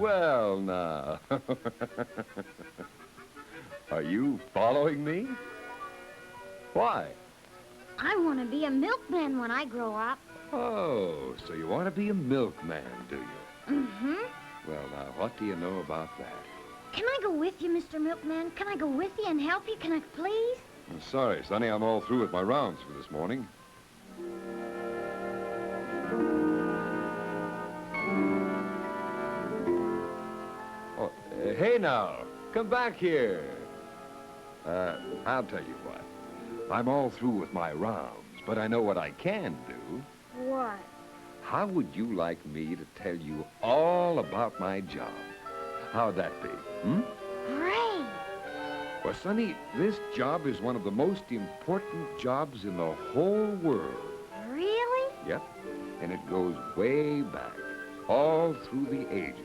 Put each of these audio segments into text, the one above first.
Well, now. Are you following me? Why? I want to be a milkman when I grow up. Oh, so you want to be a milkman, do you? Mm-hmm. Well, now, what do you know about that? Can I go with you, Mr. Milkman? Can I go with you and help you? Can I please? I'm sorry, Sonny. I'm all through with my rounds for this morning. Oh, hey now. Come back here. I'll tell you what. I'm all through with my rounds, but I know what I can do. What? How would you like me to tell you all about my job? How'd that be, Great. Well, Sonny, this job is one of the most important jobs in the whole world. Really? Yep, and it goes way back, all through the ages.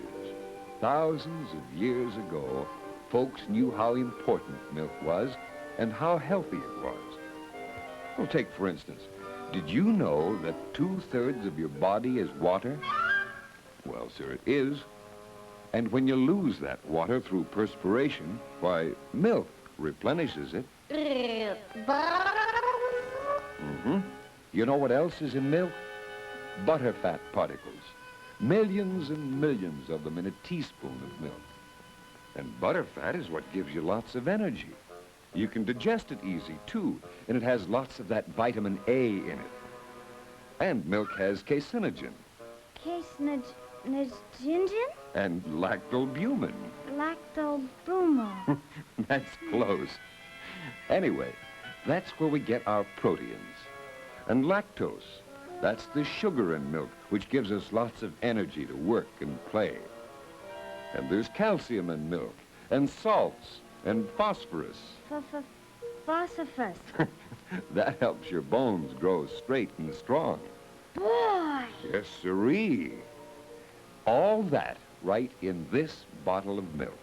Thousands of years ago, folks knew how important milk was and how healthy it was. Well, take, for instance, did you know that 2/3 of your body is water? Well, sir, it is. And when you lose that water through perspiration, why, milk replenishes it. You know what else is in milk? Butterfat particles. Millions and millions of them in a teaspoon of milk. And butterfat is what gives you lots of energy. You can digest it easy, too, and it has lots of that vitamin A in it. And milk has casinogen. Casinogen? And lactoalbumin. Lactobumo. That's close. Anyway, that's where we get our proteins. And lactose, that's the sugar in milk, which gives us lots of energy to work and play. And there's calcium in milk, and salts, and phosphorus. Phosphorus. That helps your bones grow straight and strong. Boy! Yes, sirree. All that right in this bottle of milk.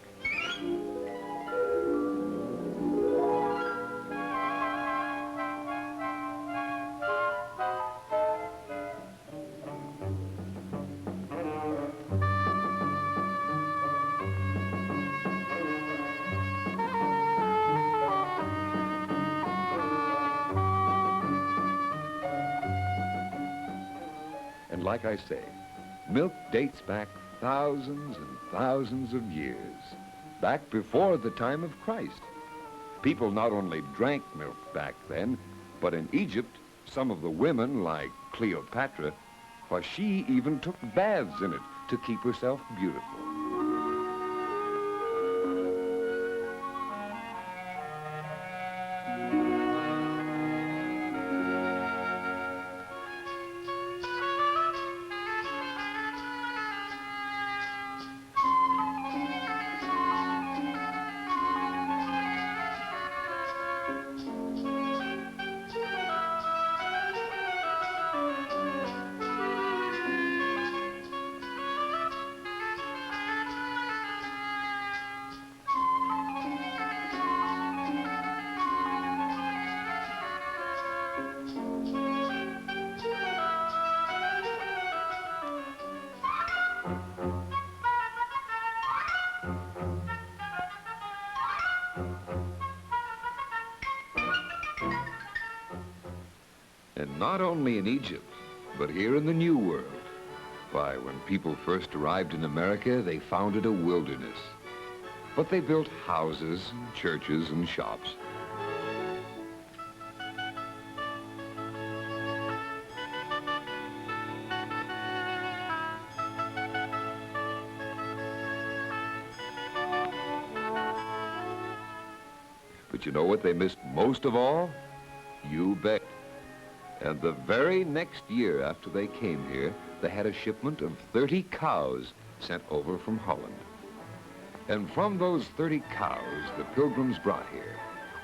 And like I say, milk dates back thousands and thousands of years, back before the time of Christ. People not only drank milk back then, but in Egypt, some of the women, like Cleopatra, why, she even took baths in it to keep herself beautiful. And not only in Egypt, but here in the New World. Why, when people first arrived in America, they founded a wilderness. But they built houses, and churches, and shops. But you know what they missed most of all? You bet. And the very next year after they came here, they had a shipment of 30 cows sent over from Holland. And from those 30 cows the Pilgrims brought here,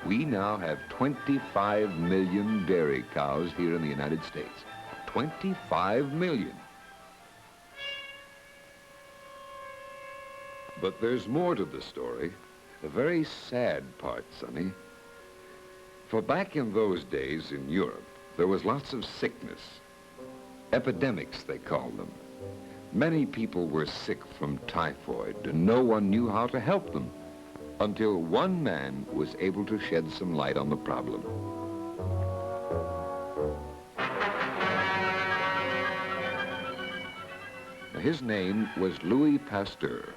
we now have 25 million dairy cows here in the United States. 25 million. But there's more to the story, a very sad part, Sonny. For back in those days in Europe, there was lots of sickness. Epidemics, they called them. Many people were sick from typhoid, and no one knew how to help them, until one man was able to shed some light on the problem. His name was Louis Pasteur,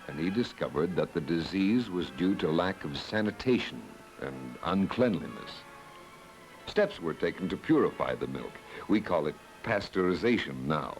and he discovered that the disease was due to lack of sanitation and uncleanliness. Steps were taken to purify the milk. We call it pasteurization now.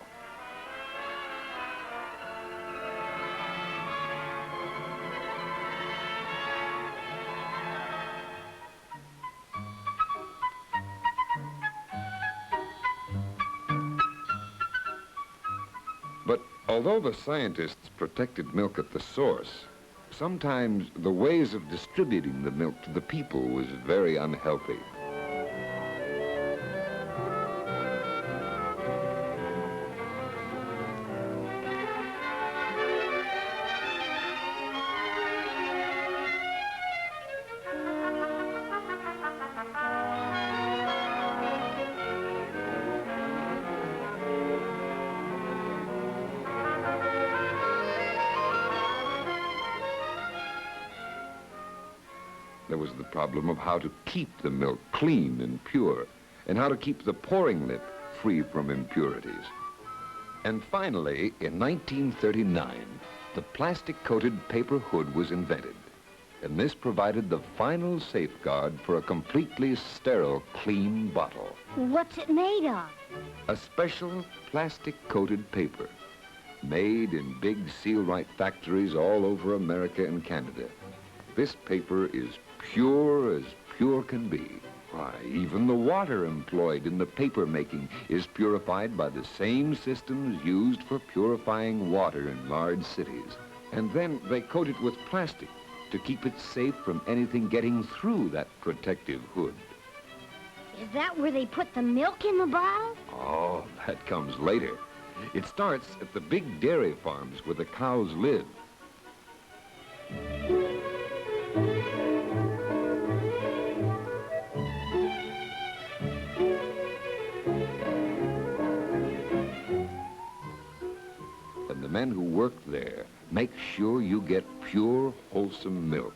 But although the scientists protected milk at the source, sometimes the ways of distributing the milk to the people was very unhealthy. There was the problem of how to keep the milk clean and pure, and how to keep the pouring lip free from impurities. And finally, in 1939, the plastic-coated paper hood was invented, and this provided the final safeguard for a completely sterile, clean bottle. What's it made of? A special plastic-coated paper, made in big seal-right factories all over America and Canada. This paper is pure as pure can be. Why, even the water employed in the paper making is purified by the same systems used for purifying water in large cities. And then they coat it with plastic to keep it safe from anything getting through that protective hood. Is that where they put the milk in the bottle? Oh, that comes later. It starts at the big dairy farms where the cows live. And the men who work there make sure you get pure, wholesome milk.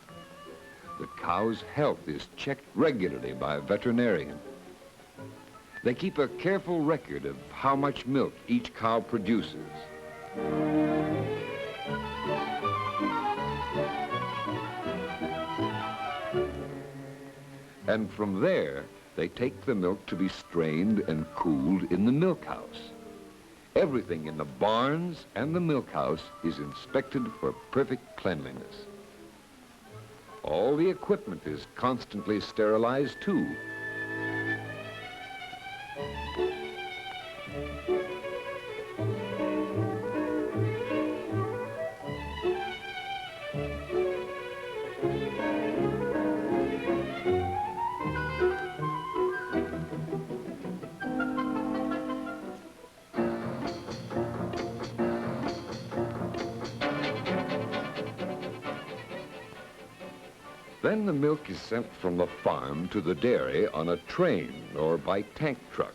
The cow's health is checked regularly by a veterinarian. They keep a careful record of how much milk each cow produces. And from there, they take the milk to be strained and cooled in the milk house. Everything in the barns and the milk house is inspected for perfect cleanliness. All the equipment is constantly sterilized, too. Then the milk is sent from the farm to the dairy on a train or by tank truck.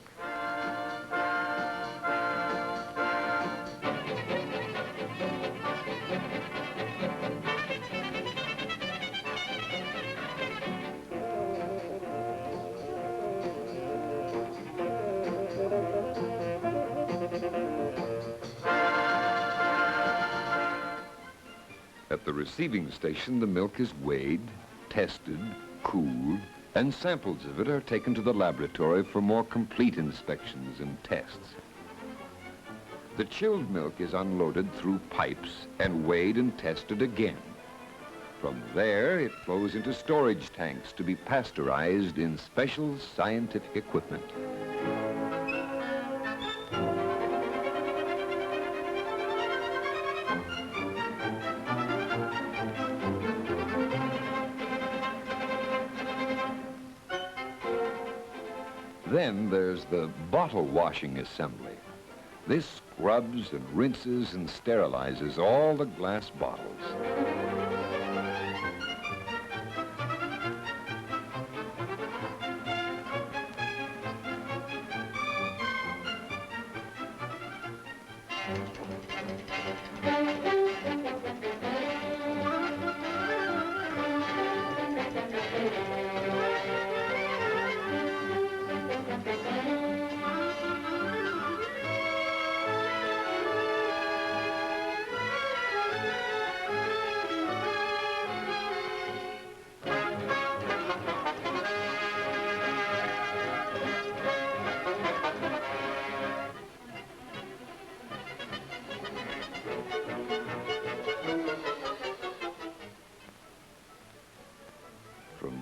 At the receiving station, the milk is weighed, tested, cooled, and samples of it are taken to the laboratory for more complete inspections and tests. The chilled milk is unloaded through pipes and weighed and tested again. From there, it flows into storage tanks to be pasteurized in special scientific equipment. Then there's the bottle washing assembly. This scrubs and rinses and sterilizes all the glass bottles.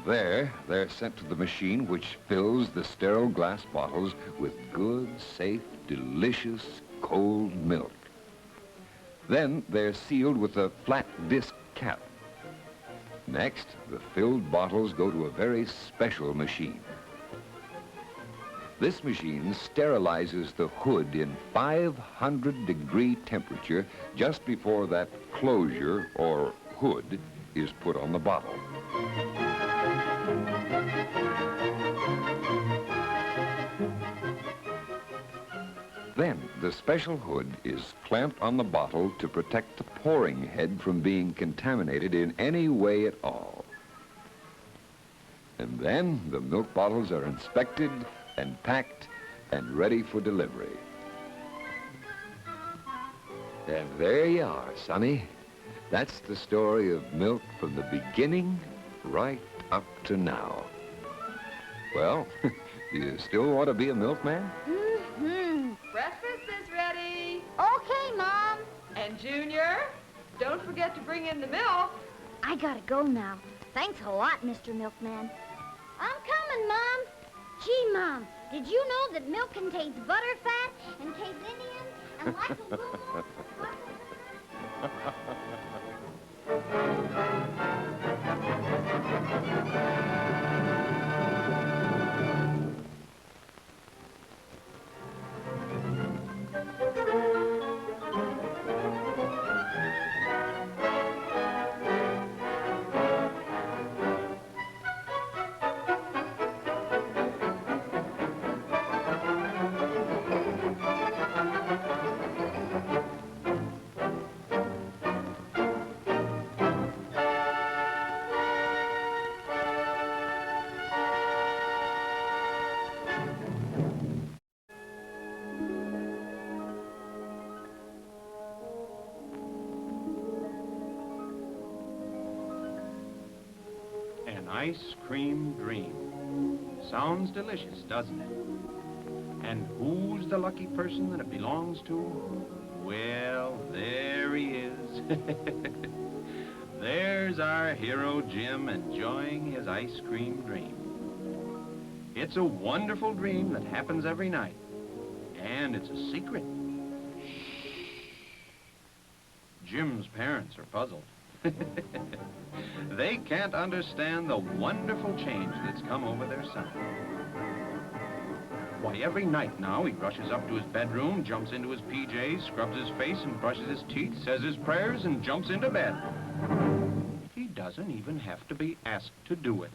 From there, they're sent to the machine which fills the sterile glass bottles with good, safe, delicious, cold milk. Then they're sealed with a flat disc cap. Next, the filled bottles go to a very special machine. This machine sterilizes the hood in 500-degree temperature just before that closure, or hood, is put on the bottle. Then, the special hood is clamped on the bottle to protect the pouring head from being contaminated in any way at all. And then, the milk bottles are inspected and packed and ready for delivery. And there you are, Sonny. That's the story of milk from the beginning right up to now. Well, do you still want to be a milkman? Mm-hmm. Breakfast is ready. Okay, Mom. And Junior, don't forget to bring in the milk. I gotta go now. Thanks a lot, Mr. Milkman. I'm coming, Mom. Gee, Mom, did you know that milk contains butterfat and caseinium and lysoplumal? An ice cream dream. Sounds delicious, doesn't it? And who's the lucky person that it belongs to? Well, there he is. There's our hero Jim enjoying his ice cream dream. It's a wonderful dream that happens every night. And it's a secret. Shh. Jim's parents are puzzled. They can't understand the wonderful change that's come over their son. Why, every night now he rushes up to his bedroom, jumps into his PJs, scrubs his face and brushes his teeth, says his prayers and jumps into bed. He doesn't even have to be asked to do it.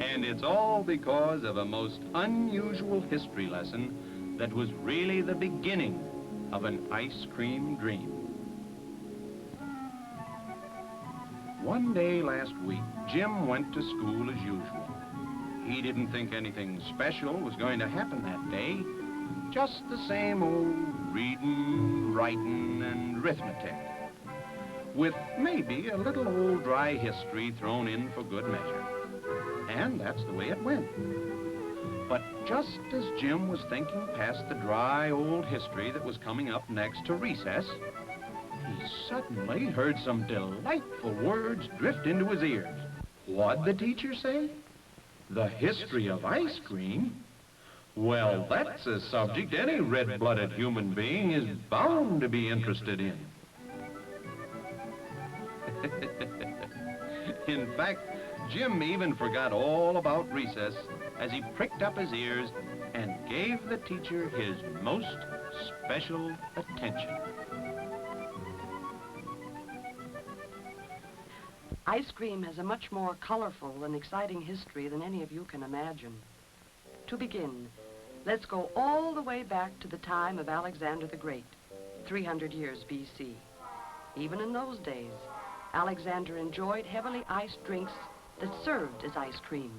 And it's all because of a most unusual history lesson that was really the beginning of an ice cream dream. One day last week, Jim went to school as usual. He didn't think anything special was going to happen that day. Just the same old reading, writing, and arithmetic. With maybe a little old dry history thrown in for good measure. And that's the way it went. But just as Jim was thinking past the dry old history that was coming up next to recess, he suddenly heard some delightful words drift into his ears. What'd the teacher say? The history of ice cream? Well, that's a subject any red-blooded human being is bound to be interested in. In fact, Jim even forgot all about recess as he pricked up his ears and gave the teacher his most special attention. Ice cream has a much more colorful and exciting history than any of you can imagine. To begin, let's go all the way back to the time of Alexander the Great, 300 years BC. Even in those days, Alexander enjoyed heavily iced drinks that served as ice cream.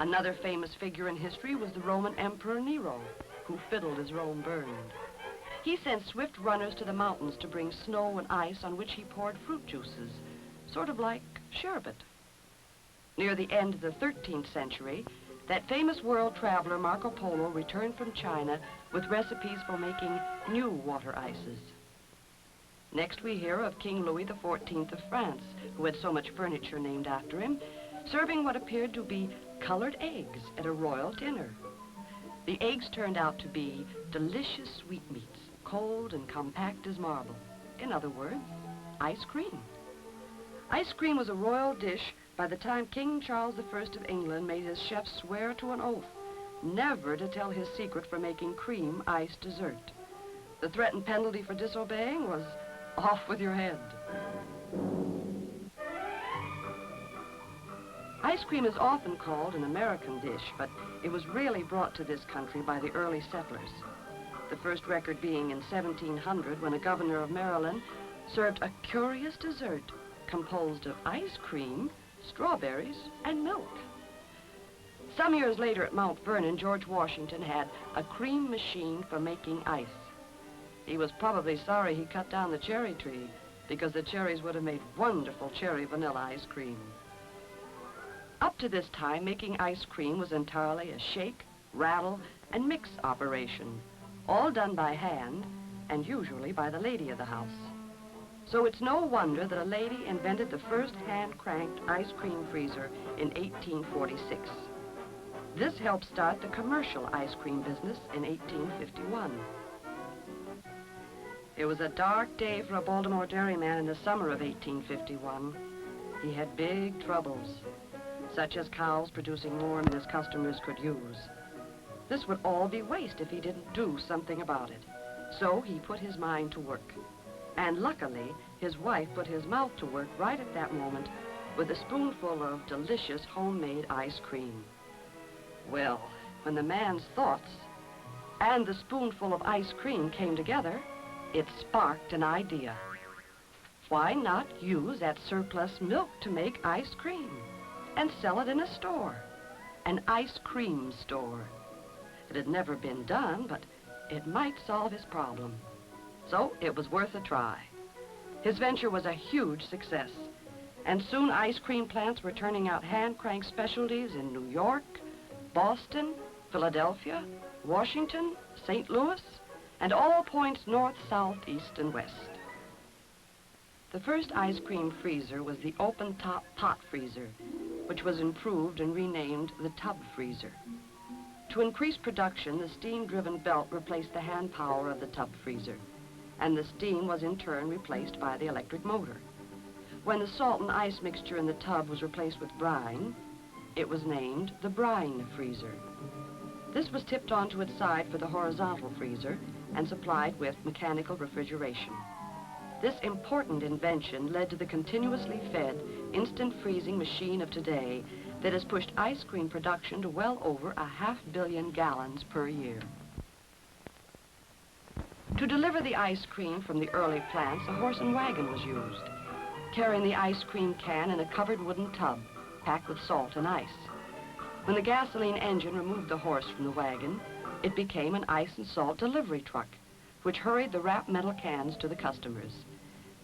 Another famous figure in history was the Roman Emperor Nero, who fiddled as Rome burned. He sent swift runners to the mountains to bring snow and ice on which he poured fruit juices, sort of like sherbet. Near the end of the 13th century, that famous world traveler Marco Polo returned from China with recipes for making new water ices. Next we hear of King Louis XIV of France, who had so much furniture named after him, serving what appeared to be colored eggs at a royal dinner. The eggs turned out to be delicious sweetmeats, cold and compact as marble. In other words, ice cream. Ice cream was a royal dish by the time King Charles I of England made his chefs swear to an oath never to tell his secret for making cream ice dessert. The threatened penalty for disobeying was off with your head. Ice cream is often called an American dish, but it was really brought to this country by the early settlers. The first record being in 1700 when a governor of Maryland served a curious dessert composed of ice cream, strawberries, and milk. Some years later at Mount Vernon, George Washington had a cream machine for making ice. He was probably sorry he cut down the cherry tree because the cherries would have made wonderful cherry vanilla ice cream. Up to this time, making ice cream was entirely a shake, rattle, and mix operation, all done by hand and usually by the lady of the house. So it's no wonder that a lady invented the first hand-cranked ice cream freezer in 1846. This helped start the commercial ice cream business in 1851. It was a dark day for a Baltimore dairyman in the summer of 1851. He had big troubles, such as cows producing more than his customers could use. This would all be waste if he didn't do something about it. So he put his mind to work. And luckily, his wife put his mouth to work right at that moment with a spoonful of delicious homemade ice cream. Well, when the man's thoughts and the spoonful of ice cream came together, it sparked an idea. Why not use that surplus milk to make ice cream and sell it in a store, an ice cream store? It had never been done, but it might solve his problem. So it was worth a try. His venture was a huge success, and soon ice cream plants were turning out hand-crank specialties in New York, Boston, Philadelphia, Washington, St. Louis, and all points north, south, east, and west. The first ice cream freezer was the open-top pot freezer, which was improved and renamed the tub freezer. To increase production, the steam-driven belt replaced the hand power of the tub freezer, and the steam was in turn replaced by the electric motor. When the salt and ice mixture in the tub was replaced with brine, it was named the brine freezer. This was tipped onto its side for the horizontal freezer and supplied with mechanical refrigeration. This important invention led to the continuously fed, instant freezing machine of today that has pushed ice cream production to well over 500 million gallons per year. To deliver the ice cream from the early plants, a horse and wagon was used, carrying the ice cream can in a covered wooden tub packed with salt and ice. When the gasoline engine removed the horse from the wagon, it became an ice and salt delivery truck, which hurried the wrapped metal cans to the customers.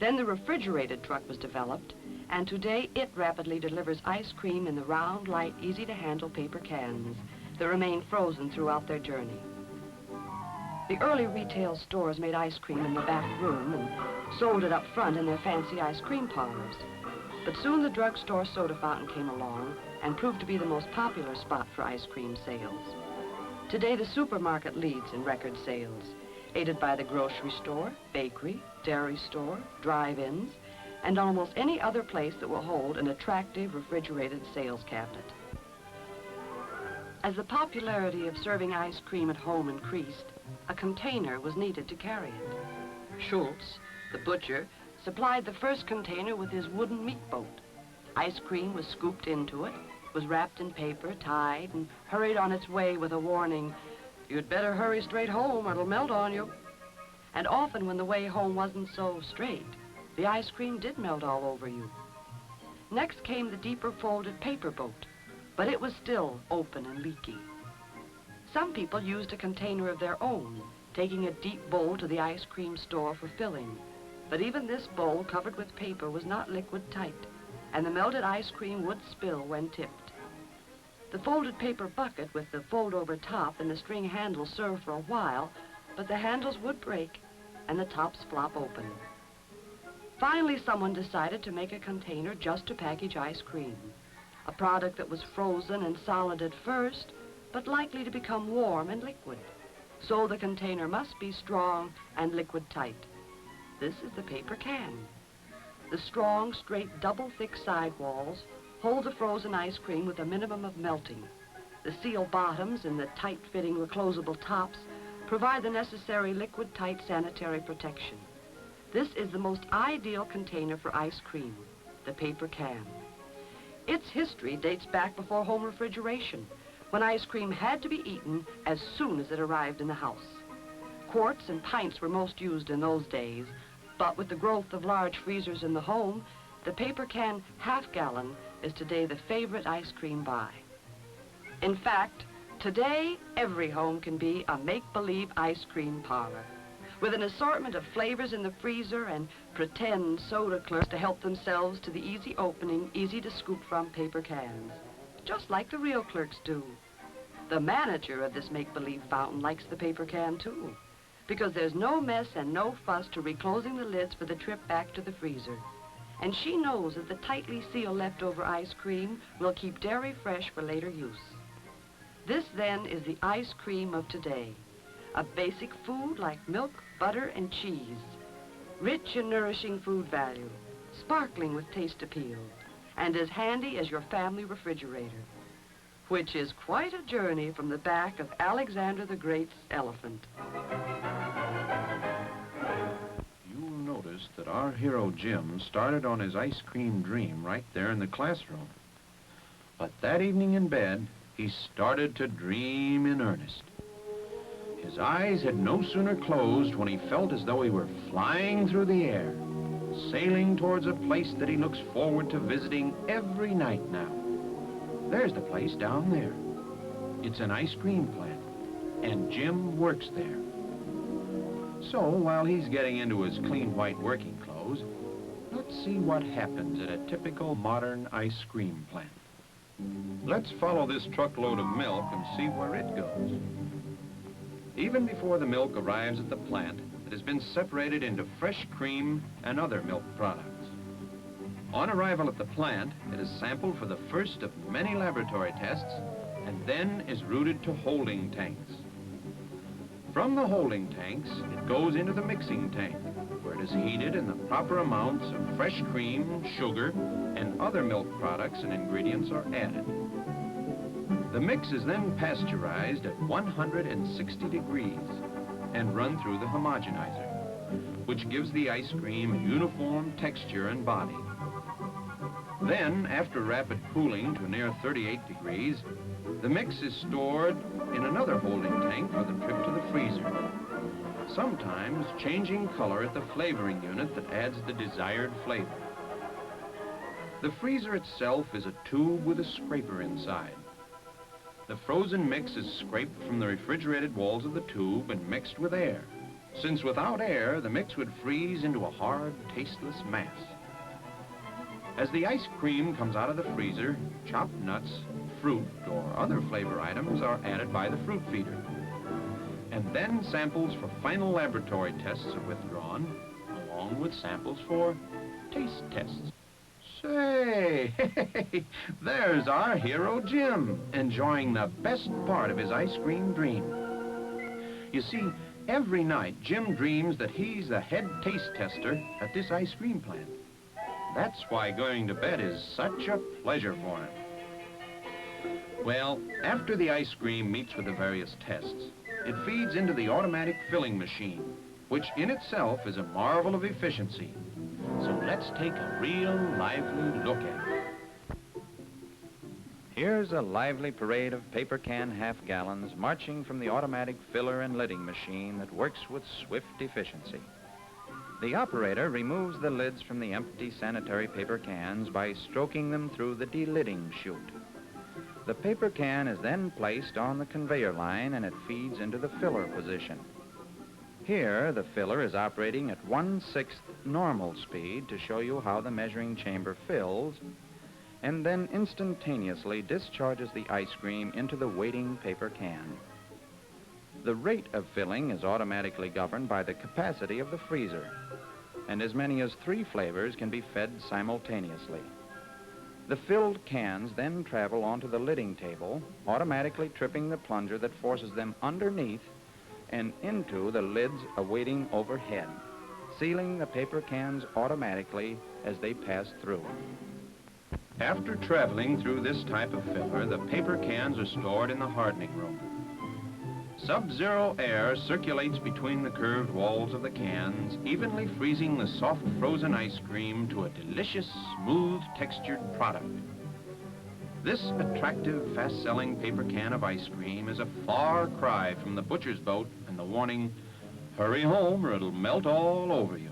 Then the refrigerated truck was developed, and today it rapidly delivers ice cream in the round, light, easy-to-handle paper cans that remain frozen throughout their journey. The early retail stores made ice cream in the back room and sold it up front in their fancy ice cream parlors. But soon the drugstore soda fountain came along and proved to be the most popular spot for ice cream sales. Today the supermarket leads in record sales, aided by the grocery store, bakery, dairy store, drive-ins, and almost any other place that will hold an attractive refrigerated sales cabinet. As the popularity of serving ice cream at home increased, a container was needed to carry it. Schultz, the butcher, supplied the first container with his wooden meat boat. Ice cream was scooped into it, was wrapped in paper, tied, and hurried on its way with a warning, "You'd better hurry straight home or it'll melt on you." And often when the way home wasn't so straight, the ice cream did melt all over you. Next came the deeper folded paper boat, but it was still open and leaky. Some people used a container of their own, taking a deep bowl to the ice cream store for filling. But even this bowl covered with paper was not liquid tight, and the melted ice cream would spill when tipped. The folded paper bucket with the fold-over top and the string handle served for a while, but the handles would break and the tops flop open. Finally, someone decided to make a container just to package ice cream, a product that was frozen and solid at first, but likely to become warm and liquid. So the container must be strong and liquid tight. This is the paper can. The strong, straight, double-thick sidewalls hold the frozen ice cream with a minimum of melting. The seal bottoms and the tight-fitting reclosable tops provide the necessary liquid-tight sanitary protection. This is the most ideal container for ice cream, the paper can. Its history dates back before home refrigeration, when ice cream had to be eaten as soon as it arrived in the house. Quarts and pints were most used in those days, but with the growth of large freezers in the home, the paper can half-gallon is today the favorite ice cream buy. In fact, today, every home can be a make-believe ice cream parlor, with an assortment of flavors in the freezer and pretend soda clerks to help themselves to the easy opening, easy to scoop from paper cans, just like the real clerks do. The manager of this make-believe fountain likes the paper can too, because there's no mess and no fuss to reclosing the lids for the trip back to the freezer. And she knows that the tightly sealed leftover ice cream will keep dairy fresh for later use. This, then, is the ice cream of today. A basic food like milk, butter, and cheese. Rich and nourishing food value, sparkling with taste appeal, and as handy as your family refrigerator, which is quite a journey from the back of Alexander the Great's elephant. You'll notice that our hero Jim started on his ice cream dream right there in the classroom. But that evening in bed, he started to dream in earnest. His eyes had no sooner closed when he felt as though he were flying through the air, sailing towards a place that he looks forward to visiting every night now. There's the place down there. It's an ice cream plant, and Jim works there. So while he's getting into his clean white working clothes, let's see what happens at a typical modern ice cream plant. Let's follow this truckload of milk and see where it goes. Even before the milk arrives at the plant, it has been separated into fresh cream and other milk products. On arrival at the plant, it is sampled for the first of many laboratory tests and then is routed to holding tanks. From the holding tanks, it goes into the mixing tank, where it is heated and the proper amounts of fresh cream, sugar, and other milk products and ingredients are added. The mix is then pasteurized at 160 degrees and run through the homogenizer, which gives the ice cream a uniform texture and body. Then, after rapid cooling to near 38 degrees, the mix is stored in another holding tank for the trip to the freezer, sometimes changing color at the flavoring unit that adds the desired flavor. The freezer itself is a tube with a scraper inside. The frozen mix is scraped from the refrigerated walls of the tube and mixed with air, since without air, the mix would freeze into a hard, tasteless mass. As the ice cream comes out of the freezer, chopped nuts, fruit, or other flavor items are added by the fruit feeder. And then samples for final laboratory tests are withdrawn, along with samples for taste tests. Say, hey, there's our hero Jim, enjoying the best part of his ice cream dream. You see, every night Jim dreams that he's the head taste tester at this ice cream plant. That's why going to bed is such a pleasure for him. Well, after the ice cream meets with the various tests, it feeds into the automatic filling machine, which in itself is a marvel of efficiency. So let's take a real lively look at it. Here's a lively parade of paper can half-gallons marching from the automatic filler and lidding machine that works with swift efficiency. The operator removes the lids from the empty sanitary paper cans by stroking them through the delidding chute. The paper can is then placed on the conveyor line and it feeds into the filler position. Here, the filler is operating at 1/6 normal speed to show you how the measuring chamber fills, and then instantaneously discharges the ice cream into the waiting paper can. The rate of filling is automatically governed by the capacity of the freezer. and as many as 3 flavors can be fed simultaneously. The filled cans then travel onto the lidding table, automatically tripping the plunger that forces them underneath and into the lids awaiting overhead, sealing the paper cans automatically as they pass through. After traveling through this type of filler, the paper cans are stored in the hardening room. Sub-zero air circulates between the curved walls of the cans, evenly freezing the soft frozen ice cream to a delicious, smooth textured product. This attractive, fast-selling paper can of ice cream is a far cry from the butcher's boat and the warning, "Hurry home or it'll melt all over you."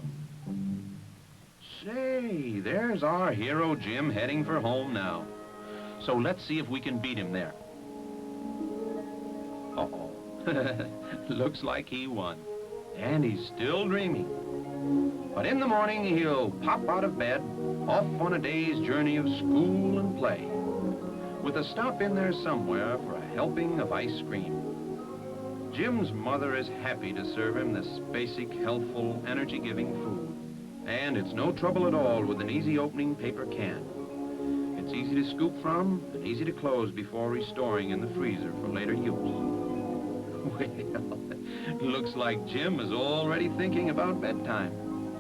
Say, there's our hero Jim heading for home now. So let's see if we can beat him there. Uh-oh. Looks like he won. And he's still dreaming. But in the morning, he'll pop out of bed, off on a day's journey of school and play, with a stop in there somewhere for a helping of ice cream. Jim's mother is happy to serve him this basic, healthful, energy-giving food. And it's no trouble at all with an easy opening paper can. It's easy to scoop from and easy to close before restoring in the freezer for later use. Well, looks like Jim is already thinking about bedtime,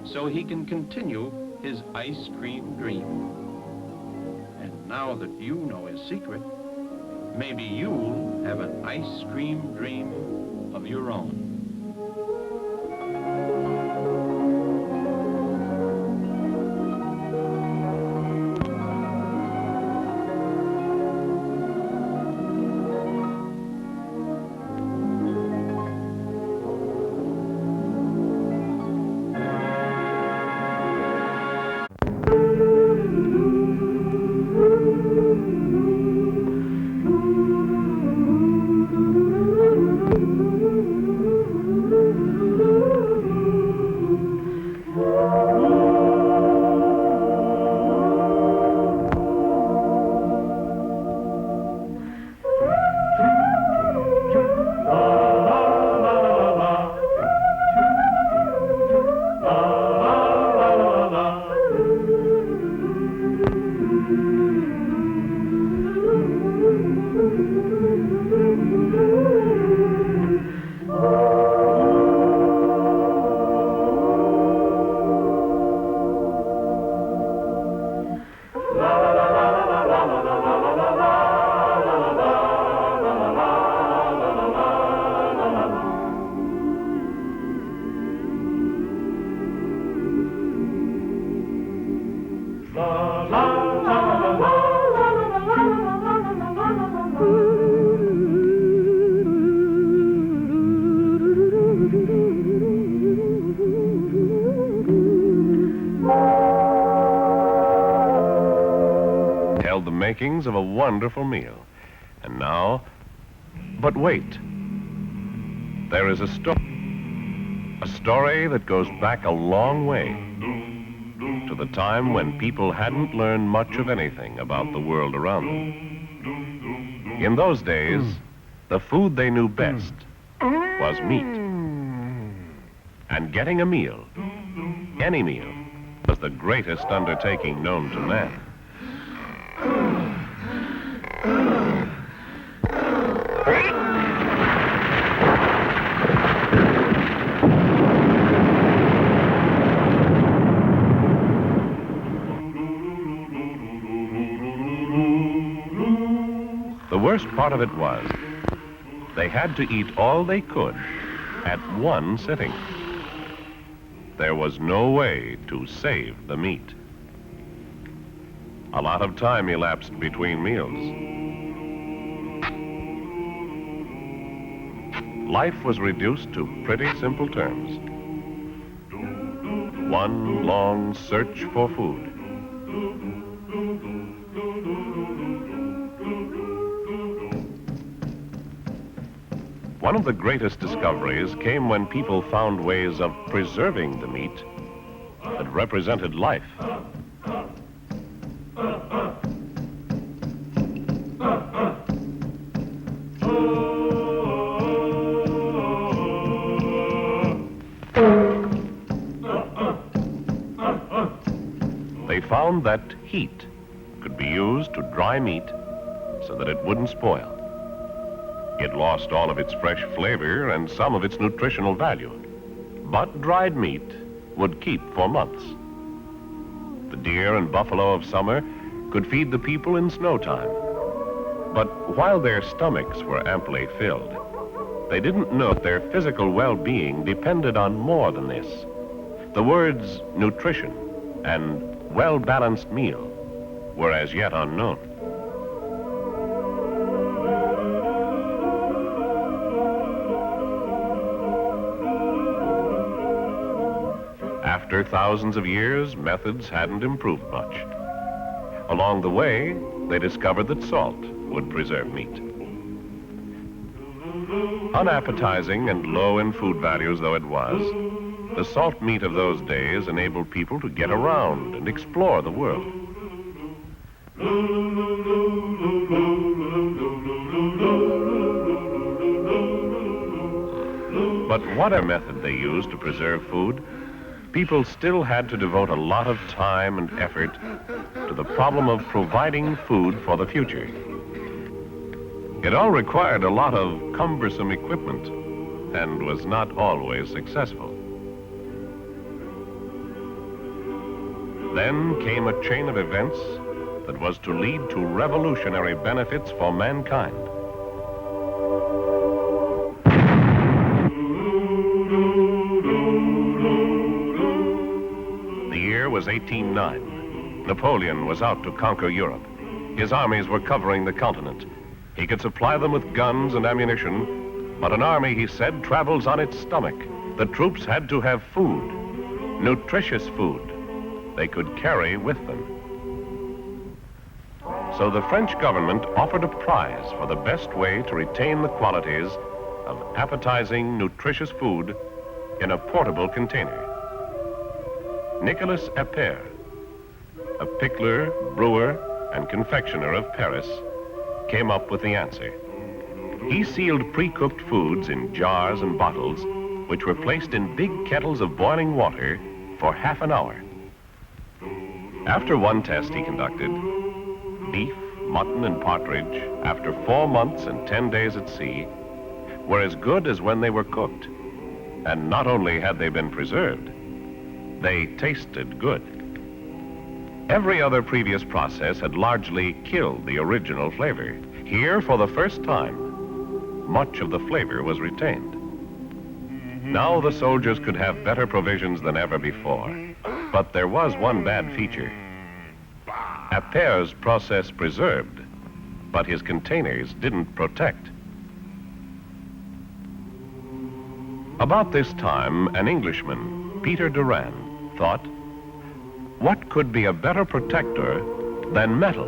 so he can continue his ice cream dream. And now that you know his secret, maybe you'll have an ice cream dream of your own. Held the makings of a wonderful meal. And now, but wait. There is a story that goes back a long way to the time when people hadn't learned much of anything about the world around them. In those days, the food they knew best was meat. And getting a meal, any meal, was the greatest undertaking known to man. The worst part of it was, they had to eat all they could at one sitting. There was no way to save the meat. A lot of time elapsed between meals. Life was reduced to pretty simple terms. One long search for food. One of the greatest discoveries came when people found ways of preserving the meat that represented life. they found that heat could be used to dry meat so that it wouldn't spoil. It lost all of its fresh flavor and some of its nutritional value, but dried meat would keep for months. The deer and buffalo of summer could feed the people in snow time. But while their stomachs were amply filled, they didn't know that their physical well-being depended on more than this. The words nutrition and well-balanced meal were as yet unknown. After thousands of years, methods hadn't improved much. Along the way, they discovered that salt would preserve meat. Unappetizing and low in food values though it was, the salt meat of those days enabled people to get around and explore the world. But whatever method they used to preserve food, people still had to devote a lot of time and effort to the problem of providing food for the future. It all required a lot of cumbersome equipment and was not always successful. Then came a chain of events that was to lead to revolutionary benefits for mankind. The year was 1809. Napoleon was out to conquer Europe. His armies were covering the continent. He could supply them with guns and ammunition, but an army, he said, travels on its stomach. The troops had to have food, nutritious food, they could carry with them. So the French government offered a prize for the best way to retain the qualities of appetizing, nutritious food in a portable container. Nicolas Appert, a pickler, brewer, and confectioner of Paris, came up with the answer. He sealed pre-cooked foods in jars and bottles, which were placed in big kettles of boiling water for half an hour. After one test he conducted, beef, mutton, and partridge, after 4 months and 10 days at sea, were as good as when they were cooked. And not only had they been preserved, they tasted good. Every other previous process had largely killed the original flavor. Here, for the first time, much of the flavor was retained. Now the soldiers could have better provisions than ever before. But there was one bad feature. Appert's process preserved, but his containers didn't protect. About this time, an Englishman, Peter Durand, thought, what could be a better protector than metal?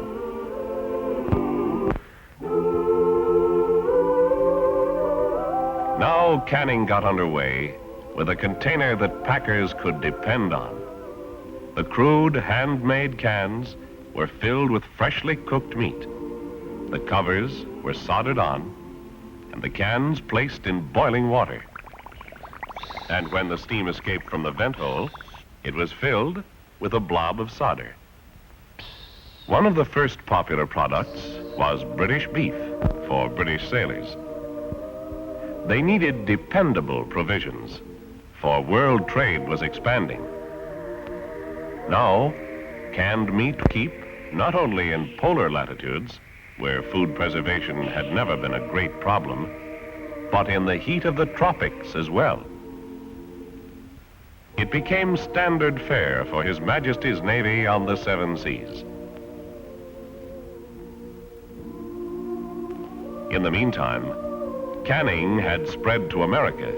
Now canning got underway with a container that packers could depend on. The crude, handmade cans were filled with freshly cooked meat. The covers were soldered on, and the cans placed in boiling water. And when the steam escaped from the vent hole, it was filled with a blob of solder. One of the first popular products was British beef for British sailors. They needed dependable provisions, for world trade was expanding. Now, canned meat keep not only in polar latitudes, where food preservation had never been a great problem, but in the heat of the tropics as well. It became standard fare for His Majesty's Navy on the 7 seas. In the meantime, canning had spread to America.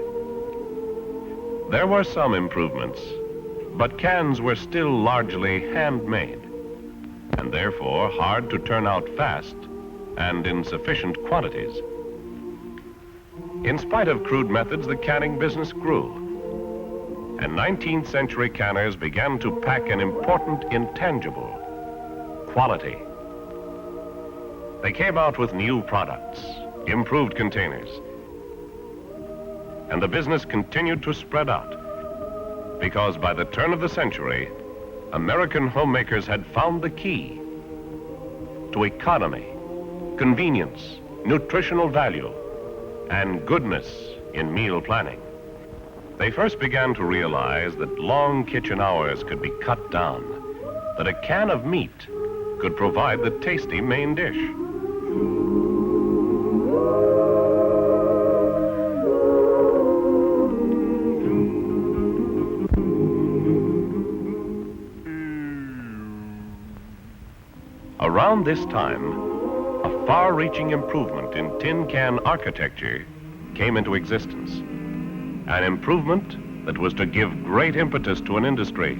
There were some improvements, but cans were still largely handmade, and therefore hard to turn out fast and in sufficient quantities. In spite of crude methods, the canning business grew, and 19th century canners began to pack an important intangible: quality. They came out with new products, improved containers, and the business continued to spread out, because by the turn of the century, American homemakers had found the key to economy, convenience, nutritional value, and goodness in meal planning. They first began to realize that long kitchen hours could be cut down, that a can of meat could provide the tasty main dish. Around this time, a far-reaching improvement in tin can architecture came into existence. An improvement that was to give great impetus to an industry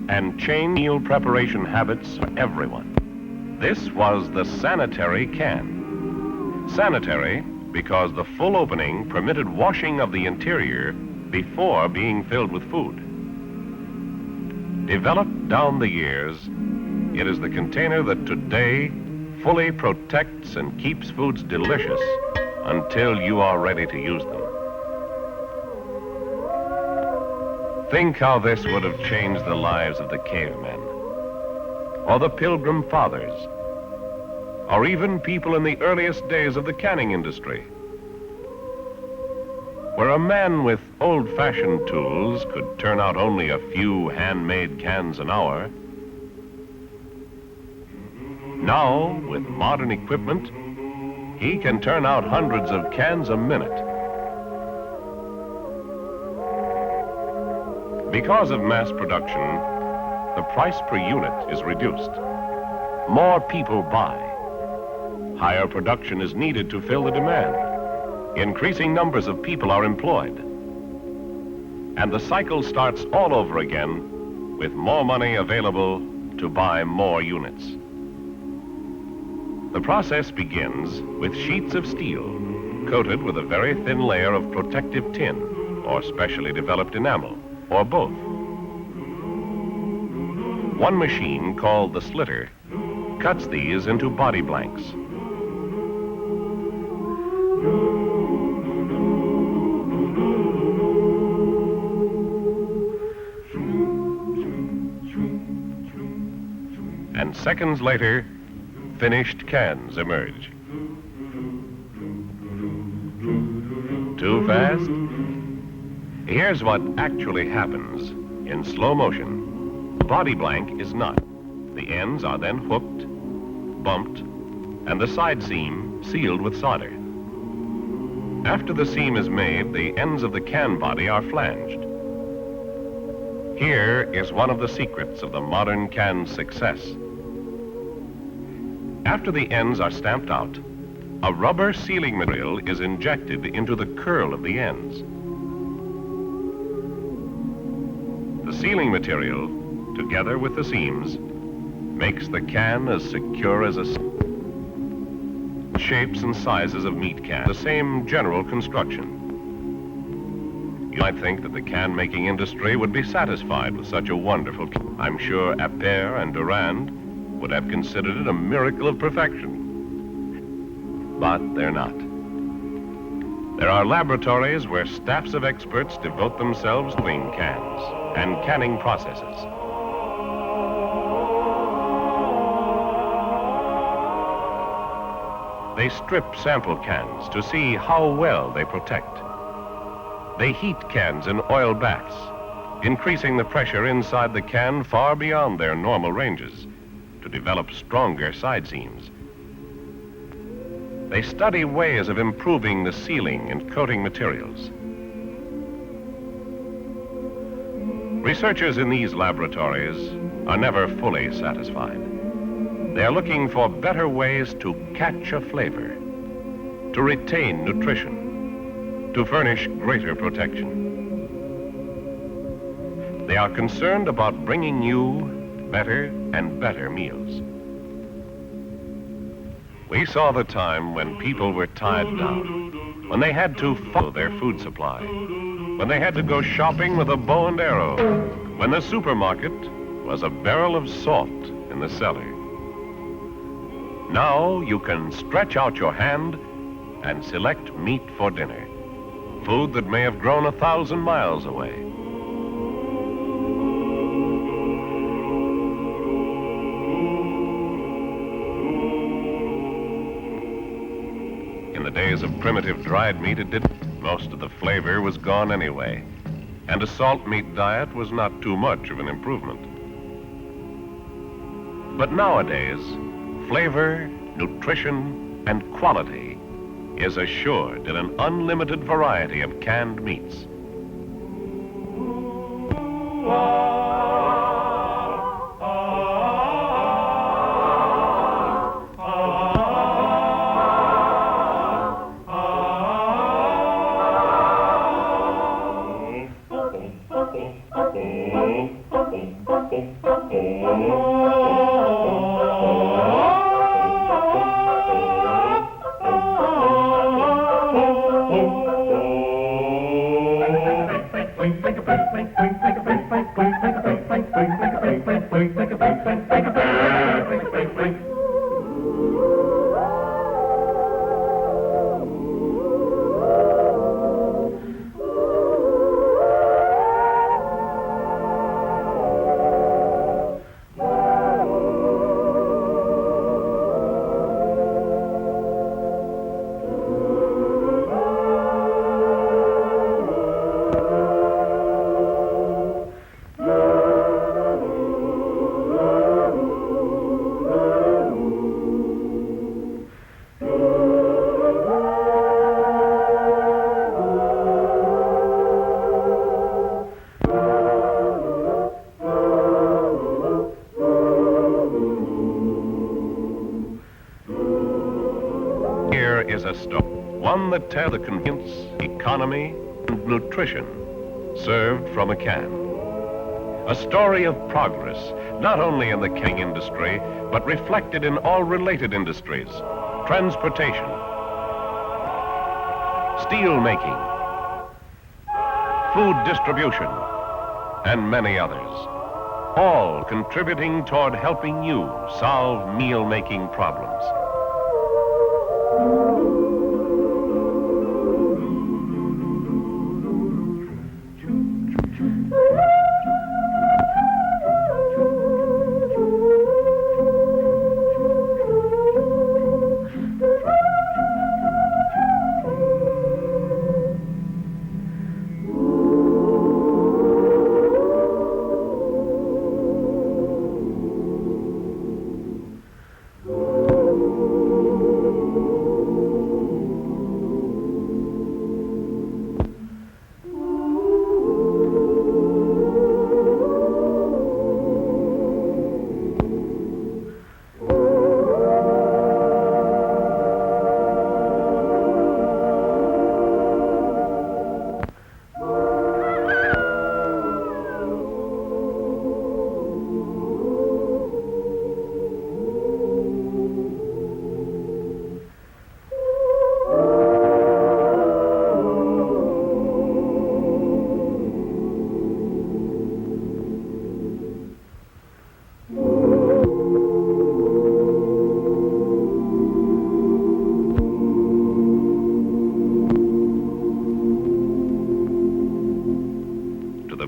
and change meal preparation habits for everyone. This was the sanitary can. Sanitary because the full opening permitted washing of the interior before being filled with food. Developed down the years, it is the container that today fully protects and keeps foods delicious until you are ready to use them. Think how this would have changed the lives of the cavemen, or the Pilgrim Fathers, or even people in the earliest days of the canning industry, where a man with old-fashioned tools could turn out only a few handmade cans an hour. Now, with modern equipment, he can turn out hundreds of cans a minute. Because of mass production, the price per unit is reduced. More people buy. Higher production is needed to fill the demand. Increasing numbers of people are employed. And the cycle starts all over again with more money available to buy more units. The process begins with sheets of steel coated with a very thin layer of protective tin or specially developed enamel, or both. One machine, called the slitter, cuts these into body blanks. And seconds later, finished cans emerge. Too fast? Here's what actually happens in slow motion. The body blank is not. The ends are then hooked, bumped, and the side seam sealed with solder. After the seam is made, the ends of the can body are flanged. Here is one of the secrets of the modern can's success. After the ends are stamped out, a rubber sealing material is injected into the curl of the ends. The sealing material, together with the seams, makes the can as secure as a shapes and sizes of meat cans, the same general construction. You might think that the can-making industry would be satisfied with such a wonderful can. I'm sure Appert and Durand would have considered it a miracle of perfection. But they're not. There are laboratories where staffs of experts devote themselves to doing cans and canning processes. They strip sample cans to see how well they protect. They heat cans in oil baths, increasing the pressure inside the can far beyond their normal ranges to develop stronger side seams. They study ways of improving the sealing and coating materials. Researchers in these laboratories are never fully satisfied. They are looking for better ways to catch a flavor, to retain nutrition, to furnish greater protection. They are concerned about bringing you better and better meals. We saw the time when people were tied down, when they had to follow their food supply, when they had to go shopping with a bow and arrow, when the supermarket was a barrel of salt in the cellar. Now you can stretch out your hand and select meat for dinner, food that may have grown 1,000 miles away. days of primitive dried meat, it didn't. Most of the flavor was gone anyway, and a salt meat diet was not too much of an improvement. But nowadays, flavor, nutrition, and quality is assured in an unlimited variety of canned meats. Is a story, one that tells the convenience, economy, and nutrition served from a can. A story of progress, not only in the canning industry, but reflected in all related industries: transportation, steel making, food distribution, and many others, all contributing toward helping you solve meal-making problems.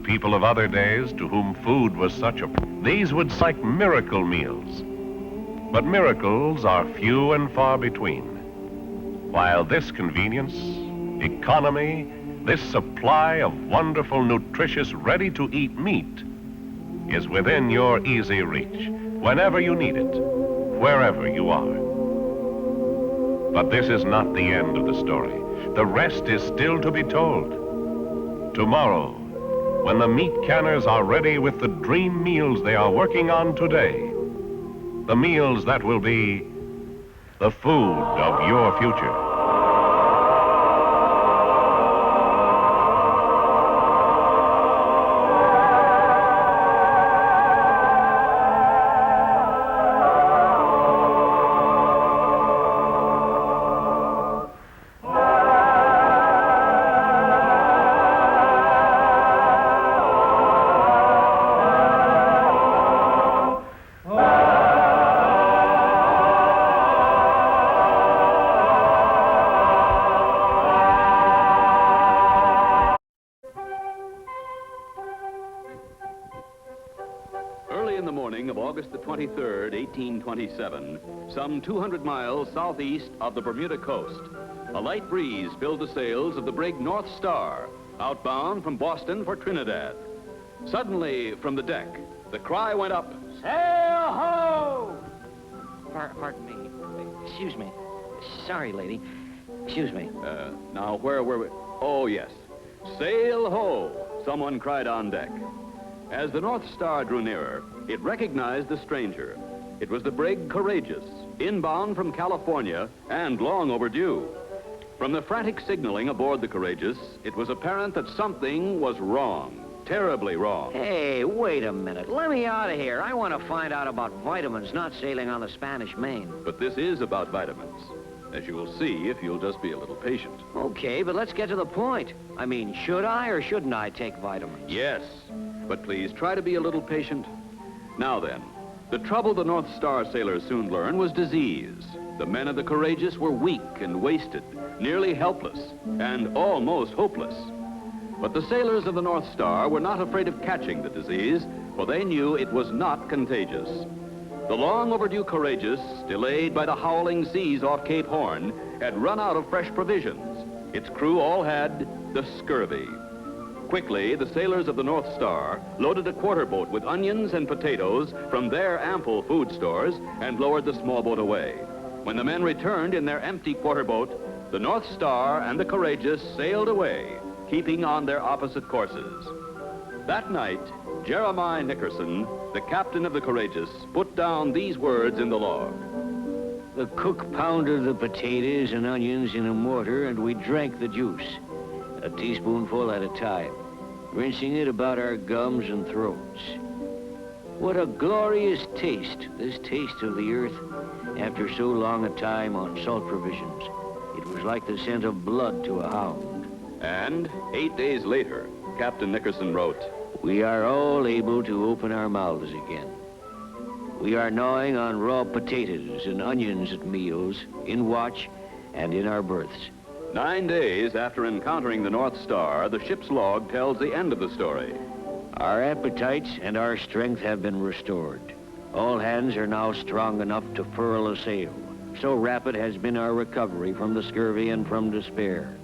People of other days to whom food was such a... These would seem like miracle meals. But miracles are few and far between. While this convenience, economy, this supply of wonderful, nutritious, ready-to-eat meat is within your easy reach, whenever you need it, wherever you are. But this is not the end of the story. The rest is still to be told. Tomorrow, when the meat canners are ready with the dream meals they are working on today, the meals that will be the food of your future. August the 23rd, 1827, some 200 miles southeast of the Bermuda coast, a light breeze filled the sails of the brig North Star, outbound from Boston for Trinidad. Suddenly, from the deck, the cry went up, "Sail ho!" Pardon me. Excuse me. Sorry, lady. Excuse me. Now, where were we? Oh, yes. "Sail ho!" someone cried on deck. As the North Star drew nearer, it recognized the stranger. It was the brig Courageous, inbound from California and long overdue. From the frantic signaling aboard the Courageous, it was apparent that something was wrong, terribly wrong. Hey, wait a minute. Let me out of here. I want to find out about vitamins, not sailing on the Spanish Main. But this is about vitamins, as you will see if you'll just be a little patient. Okay, but let's get to the point. I mean, should I or shouldn't I take vitamins? Yes, but please try to be a little patient. Now then, the trouble the North Star sailors soon learned was disease. The men of the Courageous were weak and wasted, nearly helpless, and almost hopeless. But the sailors of the North Star were not afraid of catching the disease, for they knew it was not contagious. The long overdue Courageous, delayed by the howling seas off Cape Horn, had run out of fresh provisions. Its crew all had the scurvy. Quickly, the sailors of the North Star loaded a quarter boat with onions and potatoes from their ample food stores and lowered the small boat away. When the men returned in their empty quarter boat, the North Star and the Courageous sailed away, keeping on their opposite courses. That night, Jeremiah Nickerson, the captain of the Courageous, put down these words in the log. The cook pounded the potatoes and onions in a mortar, and we drank the juice, a teaspoonful at a time, rinsing it about our gums and throats. What a glorious taste, this taste of the earth, after so long a time on salt provisions. It was like the scent of blood to a hound. And 8 days later, Captain Nickerson wrote, We are all able to open our mouths again. We are gnawing on raw potatoes and onions at meals, in watch, and in our berths. 9 days after encountering the North Star, the ship's log tells the end of the story. Our appetites and our strength have been restored. All hands are now strong enough to furl a sail. So rapid has been our recovery from the scurvy and from despair.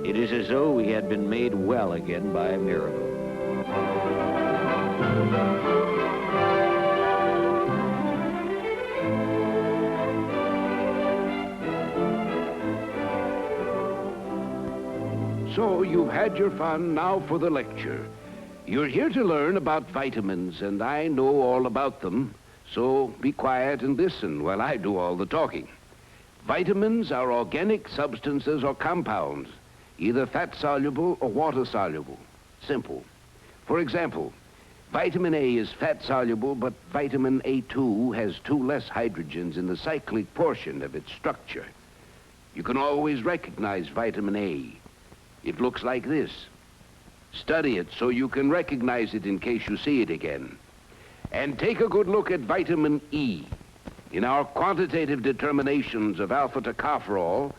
It is as though we had been made well again by a miracle. So you've had your fun, now for the lecture. You're here to learn about vitamins, and I know all about them, so be quiet and listen while I do all the talking. Vitamins are organic substances or compounds, either fat-soluble or water-soluble. Simple. For example, vitamin A is fat-soluble, but vitamin A2 has 2 less hydrogens in the cyclic portion of its structure. You can always recognize vitamin A. It looks like this. Study it so you can recognize it in case you see it again. And take a good look at vitamin E. In our quantitative determinations of alpha tocopherol,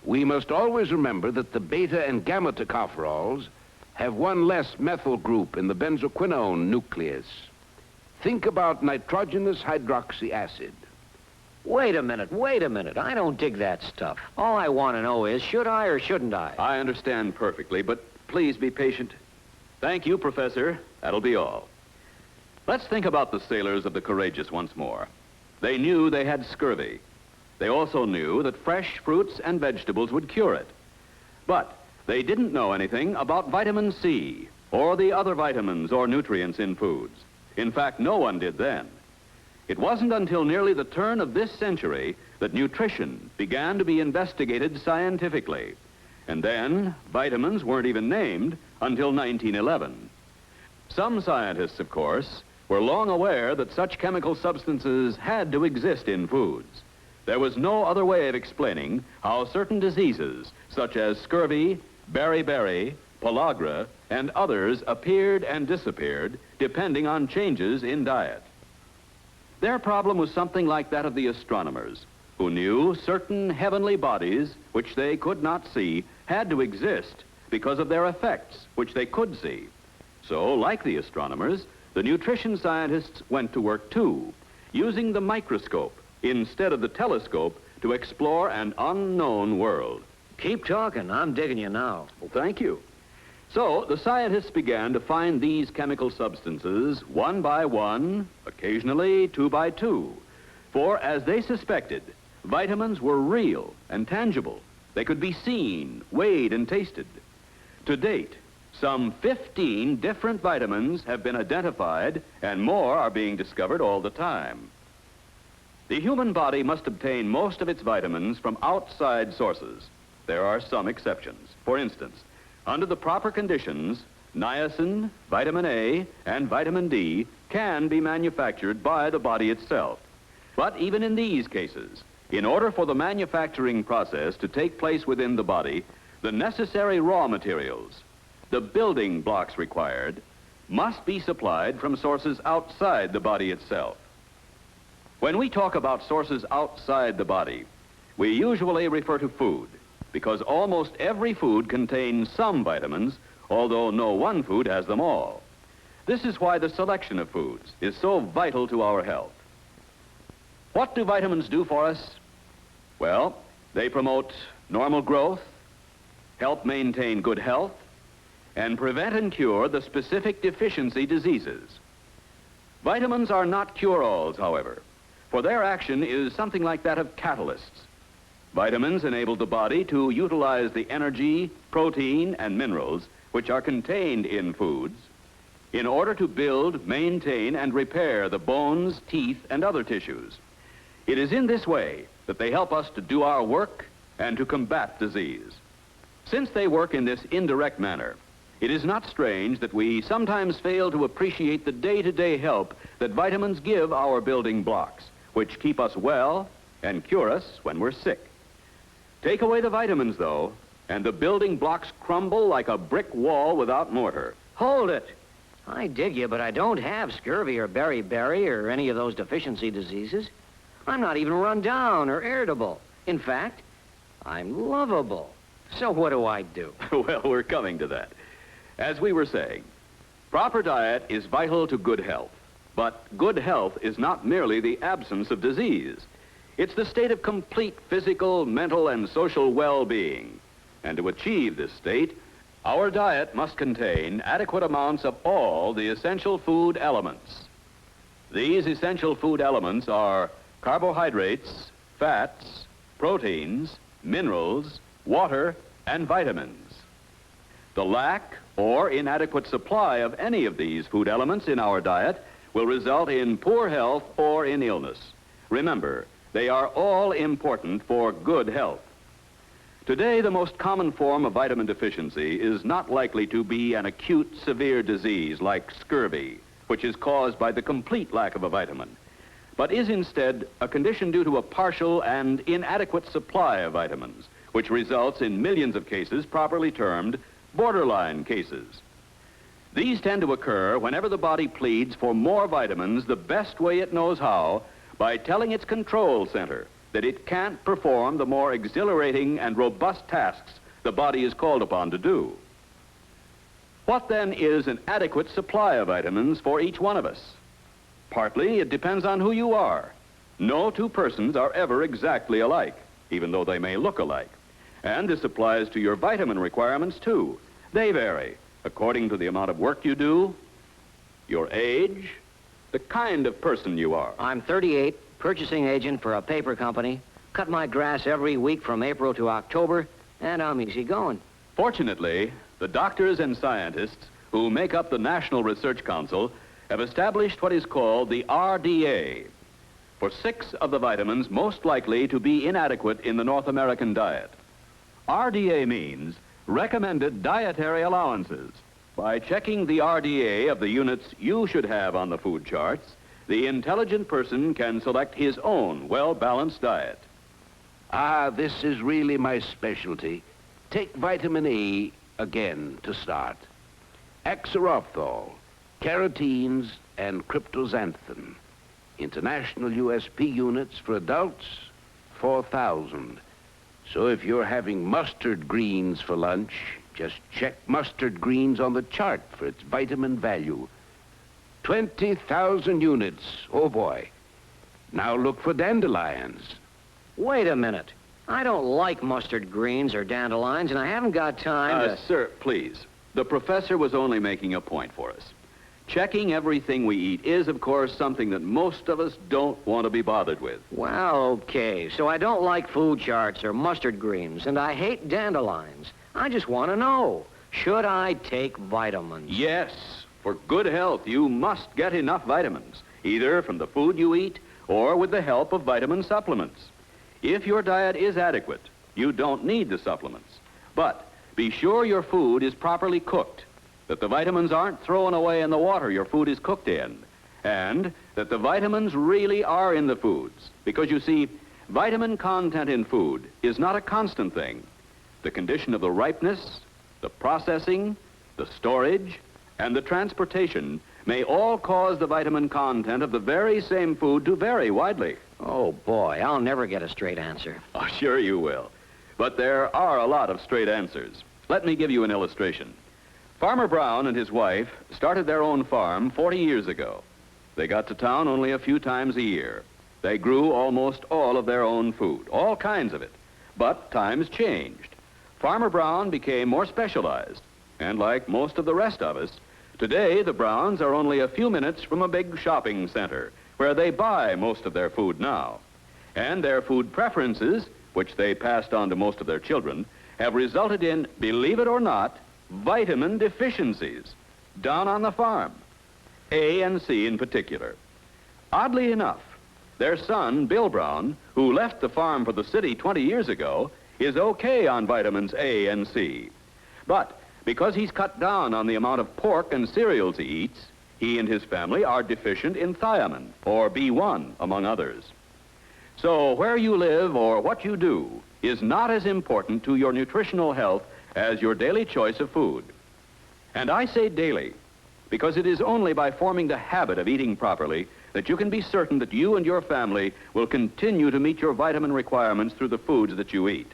we must always remember that the beta and gamma tocopherols have 1 less methyl group in the benzoquinone nucleus. Think about nitrogenous hydroxy acid. Wait a minute. I don't dig that stuff. All I want to know is, should I or shouldn't I? I understand perfectly, but please be patient. Thank you, Professor. That'll be all. Let's think about the sailors of the Courageous once more. They knew they had scurvy. They also knew that fresh fruits and vegetables would cure it. But they didn't know anything about vitamin C or the other vitamins or nutrients in foods. In fact, no one did then. It wasn't until nearly the turn of this century that nutrition began to be investigated scientifically. And then, vitamins weren't even named until 1911. Some scientists, of course, were long aware that such chemical substances had to exist in foods. There was no other way of explaining how certain diseases, such as scurvy, beriberi, pellagra, and others appeared and disappeared depending on changes in diet. Their problem was something like that of the astronomers, who knew certain heavenly bodies, which they could not see, had to exist because of their effects, which they could see. So, like the astronomers, the nutrition scientists went to work too, using the microscope instead of the telescope to explore an unknown world. Keep talking. I'm digging you now. Well, thank you. So, the scientists began to find these chemical substances one by one, occasionally two by two. For, as they suspected, vitamins were real and tangible. They could be seen, weighed, and tasted. To date, some 15 different vitamins have been identified, and more are being discovered all the time. The human body must obtain most of its vitamins from outside sources. There are some exceptions. For instance, under the proper conditions, niacin, vitamin A, and vitamin D can be manufactured by the body itself. But even in these cases, in order for the manufacturing process to take place within the body, the necessary raw materials, the building blocks required, must be supplied from sources outside the body itself. When we talk about sources outside the body, we usually refer to food, because almost every food contains some vitamins, although no one food has them all. This is why the selection of foods is so vital to our health. What do vitamins do for us? Well, they promote normal growth, help maintain good health, and prevent and cure the specific deficiency diseases. Vitamins are not cure-alls, however, for their action is something like that of catalysts. Vitamins enable the body to utilize the energy, protein, and minerals which are contained in foods in order to build, maintain, and repair the bones, teeth, and other tissues. It is in this way that they help us to do our work and to combat disease. Since they work in this indirect manner, it is not strange that we sometimes fail to appreciate the day-to-day help that vitamins give our building blocks, which keep us well and cure us when we're sick. Take away the vitamins, though, and the building blocks crumble like a brick wall without mortar. Hold it. I dig you, but I don't have scurvy or beriberi or any of those deficiency diseases. I'm not even run down or irritable. In fact, I'm lovable. So what do I do? Well, we're coming to that. As we were saying, proper diet is vital to good health. But good health is not merely the absence of disease. It's the state of complete physical, mental, and social well-being. And to achieve this state, our diet must contain adequate amounts of all the essential food elements. These essential food elements are carbohydrates, fats, proteins, minerals, water, and vitamins. The lack or inadequate supply of any of these food elements in our diet will result in poor health or in illness. Remember, they are all important for good health. Today, the most common form of vitamin deficiency is not likely to be an acute, severe disease like scurvy, which is caused by the complete lack of a vitamin, but is instead a condition due to a partial and inadequate supply of vitamins, which results in millions of cases properly termed borderline cases. These tend to occur whenever the body pleads for more vitamins the best way it knows how, by telling its control center that it can't perform the more exhilarating and robust tasks the body is called upon to do. What then is an adequate supply of vitamins for each one of us? Partly, it depends on who you are. No two persons are ever exactly alike, even though they may look alike. And this applies to your vitamin requirements, too. They vary according to the amount of work you do, your age, the kind of person you are. I'm 38, purchasing agent for a paper company. Cut my grass every week from April to October, and I'm easy going. Fortunately, the doctors and scientists who make up the National Research Council have established what is called the RDA for 6 of the vitamins most likely to be inadequate in the North American diet. RDA means recommended dietary allowances. By checking the RDA of the units you should have on the food charts, the intelligent person can select his own well-balanced diet. Ah, this is really my specialty. Take vitamin A again to start. Axarothol, carotene, and cryptoxanthin. International USP units for adults, 4,000. So if you're having mustard greens for lunch, just check mustard greens on the chart for its vitamin value. 20,000 units. Oh, boy. Now look for dandelions. Wait a minute. I don't like mustard greens or dandelions, and I haven't got time to... Sir, please. The professor was only making a point for us. Checking everything we eat is, of course, something that most of us don't want to be bothered with. Well, okay. So I don't like food charts or mustard greens, and I hate dandelions. I just want to know, should I take vitamins? Yes. For good health, you must get enough vitamins, either from the food you eat or with the help of vitamin supplements. If your diet is adequate, you don't need the supplements. But be sure your food is properly cooked, that the vitamins aren't thrown away in the water your food is cooked in, and that the vitamins really are in the foods. Because, you see, vitamin content in food is not a constant thing. The condition of the ripeness, the processing, the storage, and the transportation may all cause the vitamin content of the very same food to vary widely. Oh, boy, I'll never get a straight answer. Oh, sure you will. But there are a lot of straight answers. Let me give you an illustration. Farmer Brown and his wife started their own farm 40 years ago. They got to town only a few times a year. They grew almost all of their own food, all kinds of it. But times changed. Farmer Brown became more specialized. And like most of the rest of us, today the Browns are only a few minutes from a big shopping center where they buy most of their food now. And their food preferences, which they passed on to most of their children, have resulted in, believe it or not, vitamin deficiencies down on the farm, A and C in particular. Oddly enough, their son, Bill Brown, who left the farm for the city 20 years ago, is okay on vitamins A and C. But because he's cut down on the amount of pork and cereals he eats, he and his family are deficient in thiamine, or B1, among others. So where you live or what you do is not as important to your nutritional health as your daily choice of food. And I say daily, because it is only by forming the habit of eating properly that you can be certain that you and your family will continue to meet your vitamin requirements through the foods that you eat.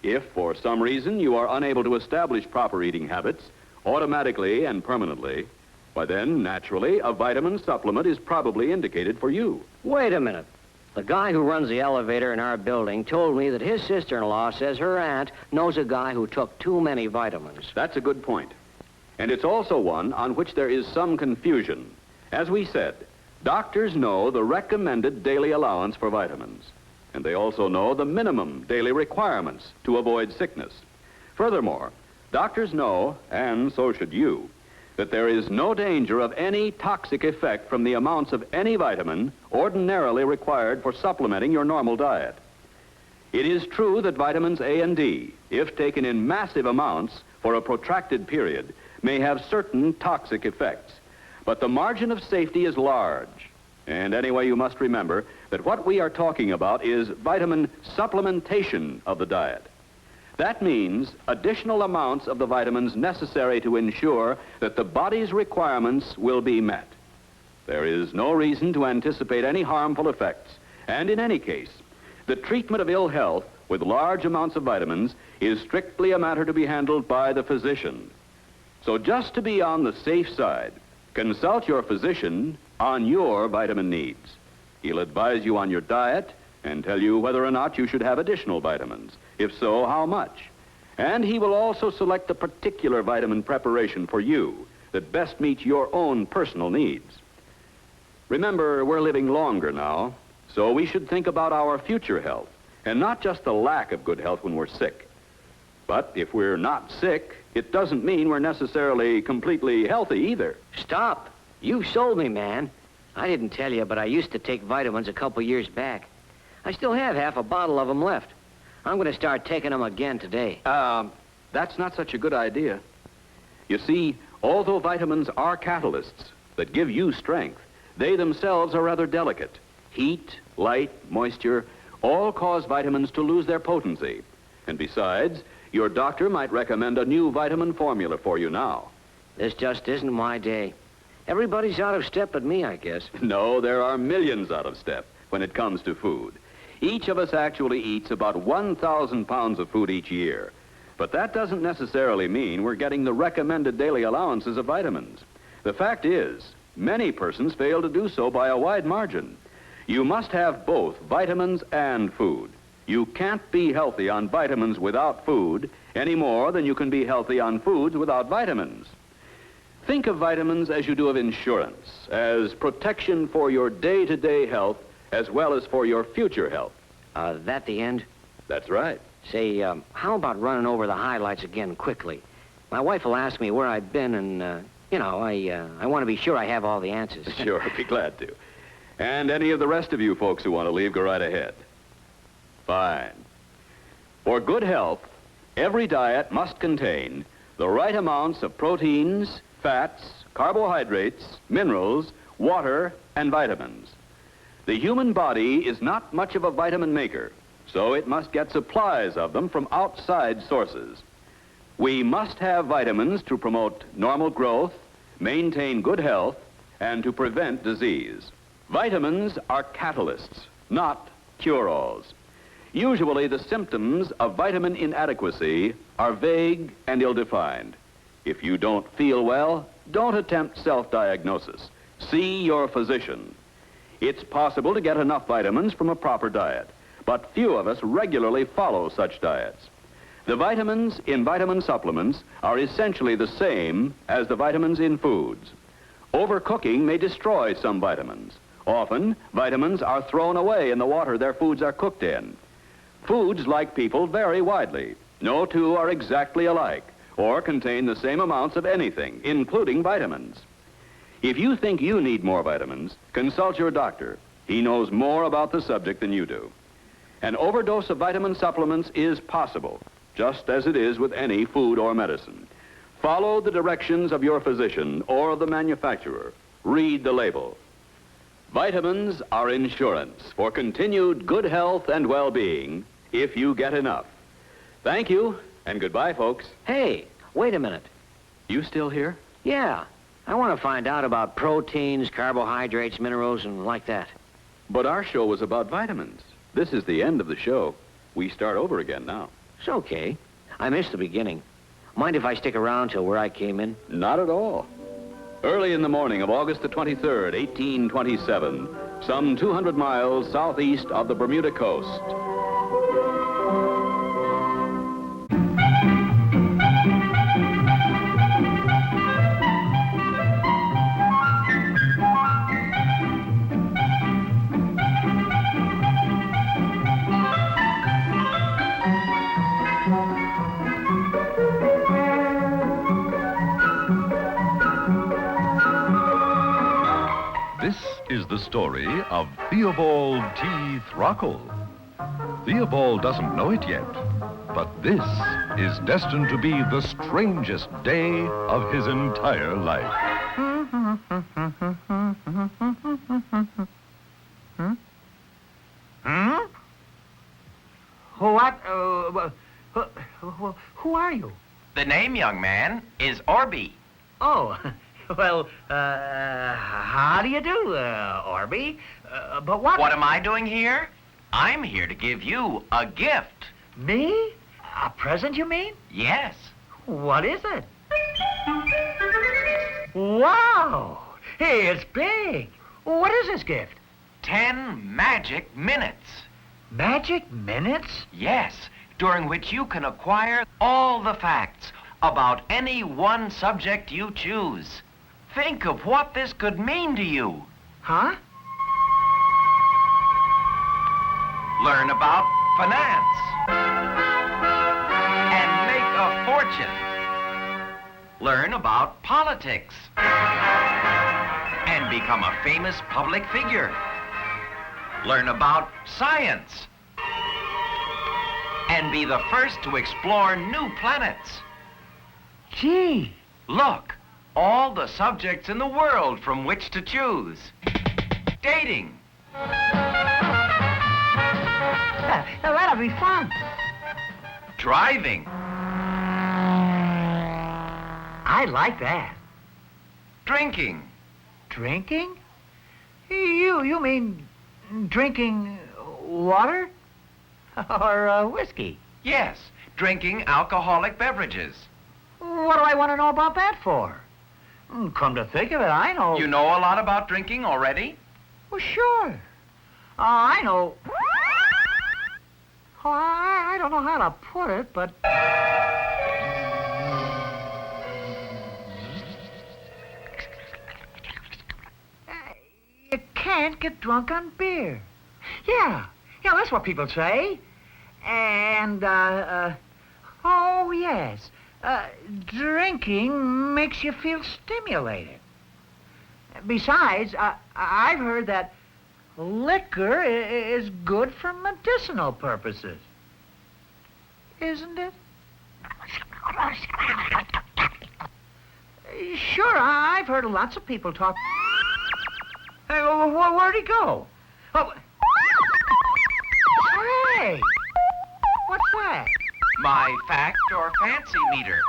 If, for some reason, you are unable to establish proper eating habits, automatically and permanently, why then, naturally, a vitamin supplement is probably indicated for you. Wait a minute. The guy who runs the elevator in our building told me that his sister-in-law says her aunt knows a guy who took too many vitamins. That's a good point. And it's also one on which there is some confusion. As we said, doctors know the recommended daily allowance for vitamins. And they also know the minimum daily requirements to avoid sickness. Furthermore, doctors know, and so should you, that there is no danger of any toxic effect from the amounts of any vitamin ordinarily required for supplementing your normal diet. It is true that vitamins A and D, if taken in massive amounts for a protracted period, may have certain toxic effects. But the margin of safety is large. And anyway, you must remember that what we are talking about is vitamin supplementation of the diet. That means additional amounts of the vitamins necessary to ensure that the body's requirements will be met. There is no reason to anticipate any harmful effects. And in any case, the treatment of ill health with large amounts of vitamins is strictly a matter to be handled by the physician. So just to be on the safe side, consult your physician on your vitamin needs. He'll advise you on your diet and tell you whether or not you should have additional vitamins. If so, how much? And he will also select the particular vitamin preparation for you that best meets your own personal needs. Remember, we're living longer now, so we should think about our future health and not just the lack of good health when we're sick. But if we're not sick, it doesn't mean we're necessarily completely healthy either. Stop. You sold me, man. I didn't tell you, but I used to take vitamins a couple years back. I still have half a bottle of them left. I'm going to start taking them again today. That's not such a good idea. You see, although vitamins are catalysts that give you strength, they themselves are rather delicate. Heat, light, moisture, all cause vitamins to lose their potency. And besides, your doctor might recommend a new vitamin formula for you now. This just isn't my day. Everybody's out of step but me, I guess. No, there are millions out of step when it comes to food. Each of us actually eats about 1,000 pounds of food each year. But that doesn't necessarily mean we're getting the recommended daily allowances of vitamins. The fact is, many persons fail to do so by a wide margin. You must have both vitamins and food. You can't be healthy on vitamins without food any more than you can be healthy on foods without vitamins. Think of vitamins as you do of insurance, as protection for your day-to-day health as well as for your future health. That the end? That's right. Say, how about running over the highlights again quickly? My wife will ask me where I've been, and, I want to be sure I have all the answers. Sure, I'd be glad to. And any of the rest of you folks who want to leave, go right ahead. Fine. For good health, every diet must contain the right amounts of proteins, fats, carbohydrates, minerals, water, and vitamins. The human body is not much of a vitamin maker, so it must get supplies of them from outside sources. We must have vitamins to promote normal growth, maintain good health, and to prevent disease. Vitamins are catalysts, not cure-alls. Usually the symptoms of vitamin inadequacy are vague and ill-defined. If you don't feel well, don't attempt self-diagnosis. See your physician. It's possible to get enough vitamins from a proper diet, but few of us regularly follow such diets. The vitamins in vitamin supplements are essentially the same as the vitamins in foods. Overcooking may destroy some vitamins. Often, vitamins are thrown away in the water their foods are cooked in. Foods, like people, vary widely. No two are exactly alike or contain the same amounts of anything, including vitamins. If you think you need more vitamins, consult your doctor. He knows more about the subject than you do. An overdose of vitamin supplements is possible, just as it is with any food or medicine. Follow the directions of your physician or the manufacturer. Read the label. Vitamins are insurance for continued good health and well-being if you get enough. Thank you, and goodbye, folks. Hey, wait a minute. You still here? Yeah, I want to find out about proteins, carbohydrates, minerals, and like that. But our show was about vitamins. This is the end of the show. We start over again now. It's okay. I missed the beginning. Mind if I stick around till where I came in? Not at all. Early in the morning of August the 23rd, 1827, some 200 miles southeast of the Bermuda coast. This is the story of Theobald T. Throckle. Theobald doesn't know it yet, but this is destined to be the strangest day of his entire life. Who are you? The name, young man, is Orby. Oh, well, how do you do, Orby? But what... What am I doing here? I'm here to give you a gift. Me? A present, you mean? Yes. What is it? Wow! Hey, it's big. What is this gift? 10 magic minutes. Magic minutes? Yes, during which you can acquire all the facts about any one subject you choose. Think of what this could mean to you. Huh? Learn about finance and make a fortune. Learn about politics and become a famous public figure. Learn about science and be the first to explore new planets. Gee. Look, all the subjects in the world from which to choose. Dating. That'll be fun. Driving. I like that. Drinking. Drinking? You mean drinking water? Or whiskey? Yes, drinking alcoholic beverages. What do I want to know about that for? Come to think of it, I know... You know a lot about drinking already? Well, sure. I know... Oh, I don't know how to put it, but... You can't get drunk on beer. Yeah, that's what people say. And, oh, yes. Drinking makes you feel stimulated. Besides, I've heard that liquor is good for medicinal purposes. Isn't it? Sure, I've heard lots of people talk... Hey, where'd he go? Oh. Hey! What's that? My fact or fancy meter.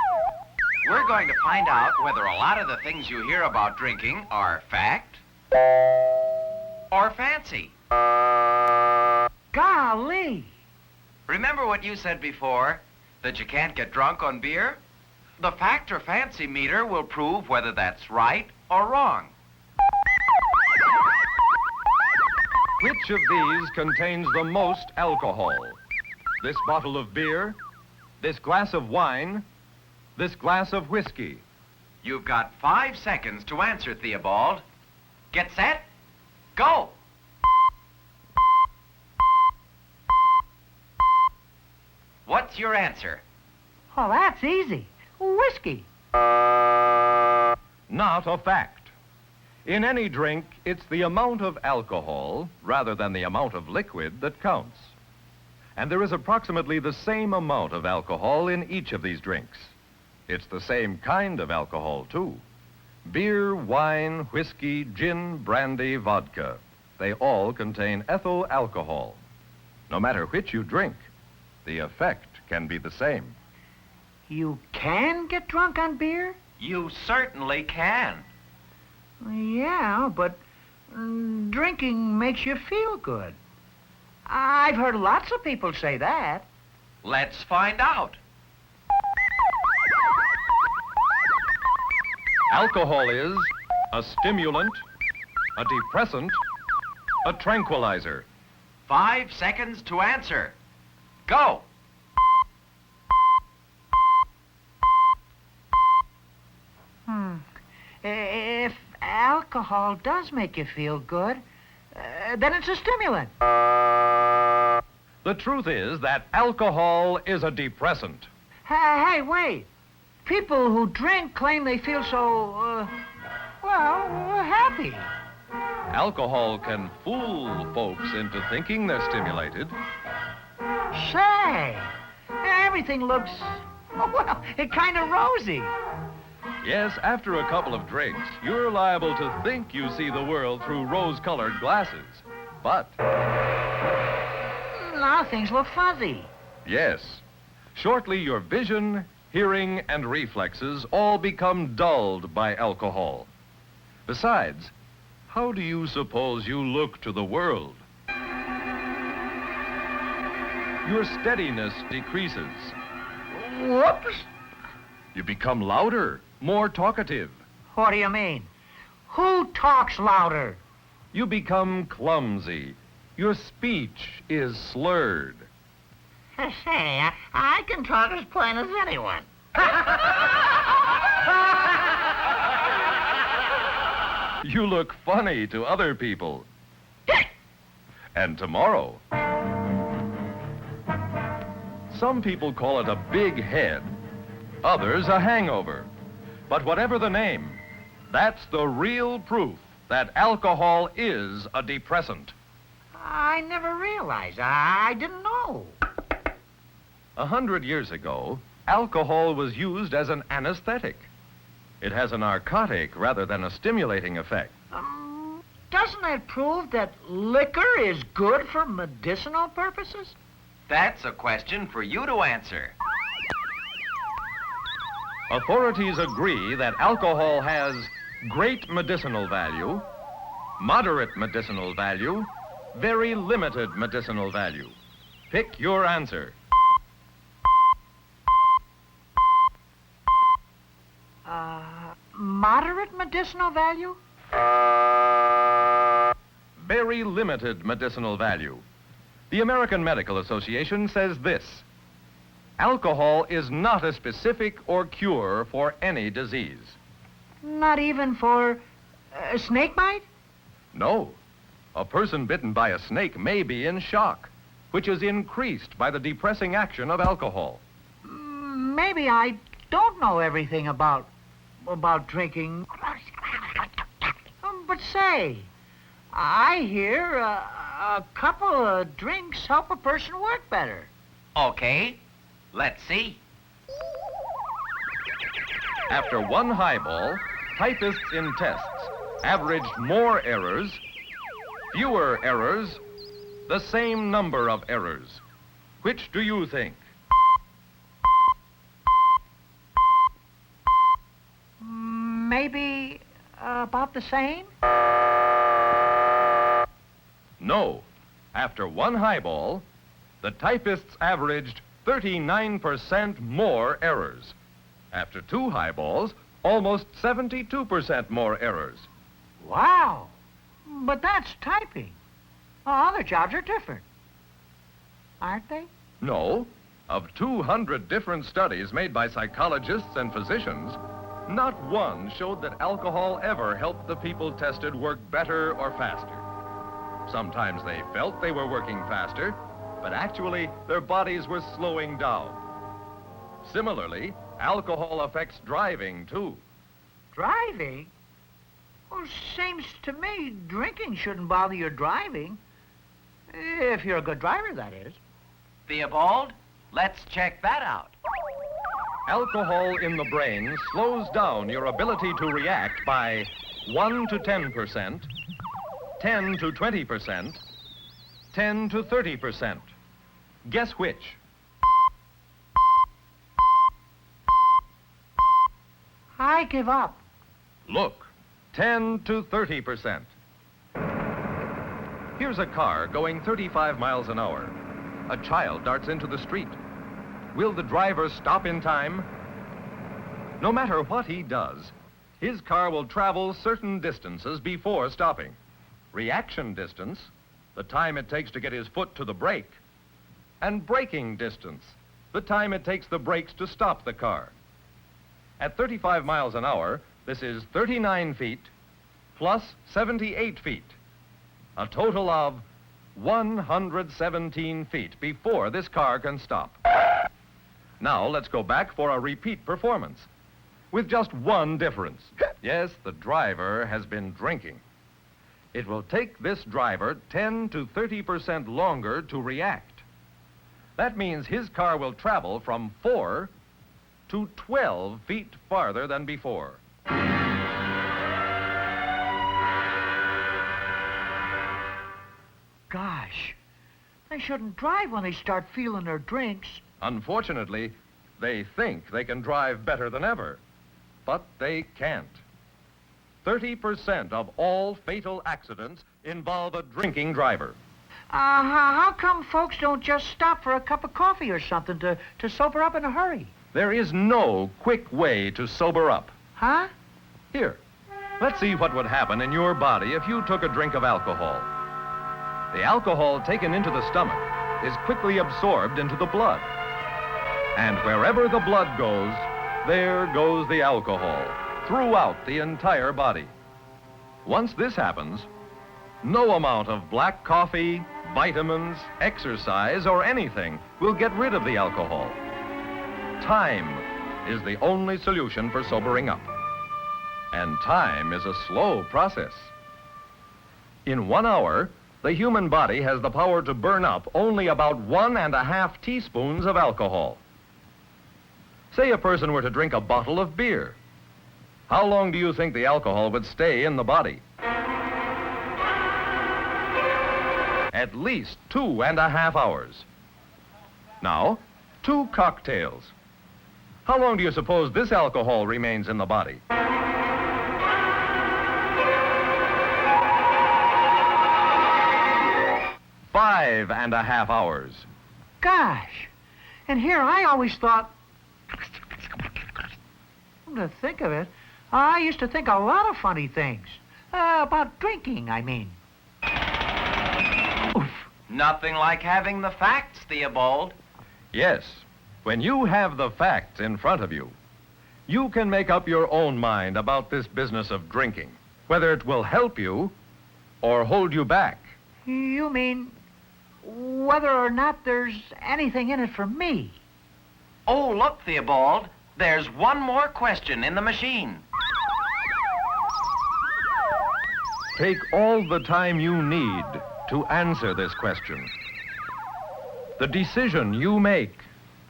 We're going to find out whether a lot of the things you hear about drinking are fact or fancy. Golly! Remember what you said before, that you can't get drunk on beer? The fact or fancy meter will prove whether that's right or wrong. Which of these contains the most alcohol? This bottle of beer, this glass of wine, this glass of whiskey. You've got 5 seconds to answer, Theobald. Get set, go! What's your answer? Oh, that's easy. Whiskey. Not a fact. In any drink, it's the amount of alcohol, rather than the amount of liquid, that counts. And there is approximately the same amount of alcohol in each of these drinks. It's the same kind of alcohol, too. Beer, wine, whiskey, gin, brandy, vodka. They all contain ethyl alcohol. No matter which you drink, the effect can be the same. You can get drunk on beer? You certainly can. Yeah, but drinking makes you feel good. I've heard lots of people say that. Let's find out. Alcohol is a stimulant, a depressant, a tranquilizer. 5 seconds to answer. Go! If alcohol does make you feel good, then it's a stimulant. The truth is that alcohol is a depressant. Hey, wait. People who drink claim they feel so, happy. Alcohol can fool folks into thinking they're stimulated. Say, everything looks, kind of rosy. Yes, after a couple of drinks, you're liable to think you see the world through rose-colored glasses. But... now things look fuzzy. yes, shortly your vision, hearing, and reflexes all become dulled by alcohol. Besides, how do you suppose you look to the world? Your steadiness decreases. Whoops. You become louder, more talkative. What do you mean? Who talks louder? You become clumsy. Your speech is slurred. Say, I can talk as plain as anyone. You look funny to other people. And tomorrow, some people call it a big head, others a hangover. But whatever the name, that's the real proof that alcohol is a depressant. I never realized. I didn't know. 100 years ago, alcohol was used as an anesthetic. It has a narcotic rather than a stimulating effect. Doesn't that prove that liquor is good for medicinal purposes? That's a question for you to answer. Authorities agree that alcohol has great medicinal value, moderate medicinal value, very limited medicinal value. Pick your answer. Moderate medicinal value? Very limited medicinal value. The American Medical Association says this: alcohol is not a specific or cure for any disease. Not even for a snake bite? No. A person bitten by a snake may be in shock, which is increased by the depressing action of alcohol. Maybe I don't know everything about drinking. But say, I hear a couple of drinks help a person work better. Okay, let's see. After one highball, typists in tests averaged more errors, fewer errors, the same number of errors. Which do you think? Maybe about the same? No. After one highball, the typists averaged 39% more errors. After two highballs, almost 72% more errors. Wow. But that's typing. Other jobs are different, aren't they? No. Of 200 different studies made by psychologists and physicians, not one showed that alcohol ever helped the people tested work better or faster. Sometimes they felt they were working faster, but actually their bodies were slowing down. Similarly, alcohol affects driving, too. Driving? Well, seems to me drinking shouldn't bother your driving. If you're a good driver, that is. Theobald, let's check that out. Alcohol in the brain slows down your ability to react by 1 to 10%, 10 to 20%, 10 to 30%. Guess which? I give up. Look, 10 to 30%. Here's a car going 35 miles an hour. A child darts into the street. Will the driver stop in time? No matter what he does, his car will travel certain distances before stopping. Reaction distance, the time it takes to get his foot to the brake. And braking distance, the time it takes the brakes to stop the car. At 35 miles an hour, this is 39 feet plus 78 feet. A total of 117 feet before this car can stop. Now let's go back for a repeat performance, with just one difference. Yes, the driver has been drinking. It will take this driver 10 to 30% longer to react. That means his car will travel from 4 to 12 feet farther than before. Gosh, they shouldn't drive when they start feeling their drinks. Unfortunately, they think they can drive better than ever, but they can't. 30% of all fatal accidents involve a drinking driver. How come folks don't just stop for a cup of coffee or something to sober up in a hurry? There is no quick way to sober up. Huh? Here, let's see what would happen in your body if you took a drink of alcohol. The alcohol taken into the stomach is quickly absorbed into the blood. And wherever the blood goes, there goes the alcohol, throughout the entire body. Once this happens, no amount of black coffee, vitamins, exercise, or anything will get rid of the alcohol. Time is the only solution for sobering up. And time is a slow process. In 1 hour, the human body has the power to burn up only about 1.5 teaspoons of alcohol. Say a person were to drink a bottle of beer. How long do you think the alcohol would stay in the body? At least 2.5 hours. Now, 2 cocktails. How long do you suppose this alcohol remains in the body? 5.5 hours. Gosh, and here I always thought, come to think of it, I used to think a lot of funny things. About drinking, I mean. No, nothing like having the facts, Theobald. Yes, when you have the facts in front of you, you can make up your own mind about this business of drinking, whether it will help you or hold you back. You mean whether or not there's anything in it for me? Oh, look, Theobald. There's one more question in the machine. Take all the time you need to answer this question. The decision you make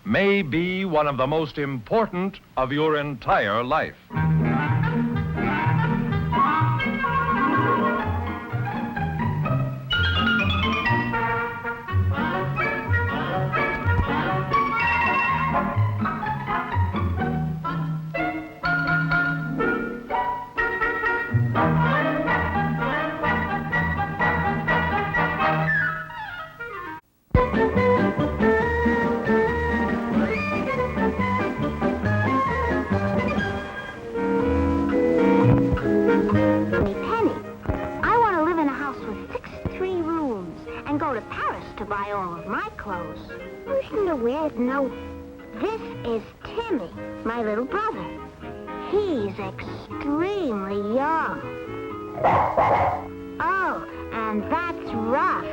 may be one of the most important of your entire life. No, this is Timmy, my little brother. He's extremely young. Oh, and that's Ruff.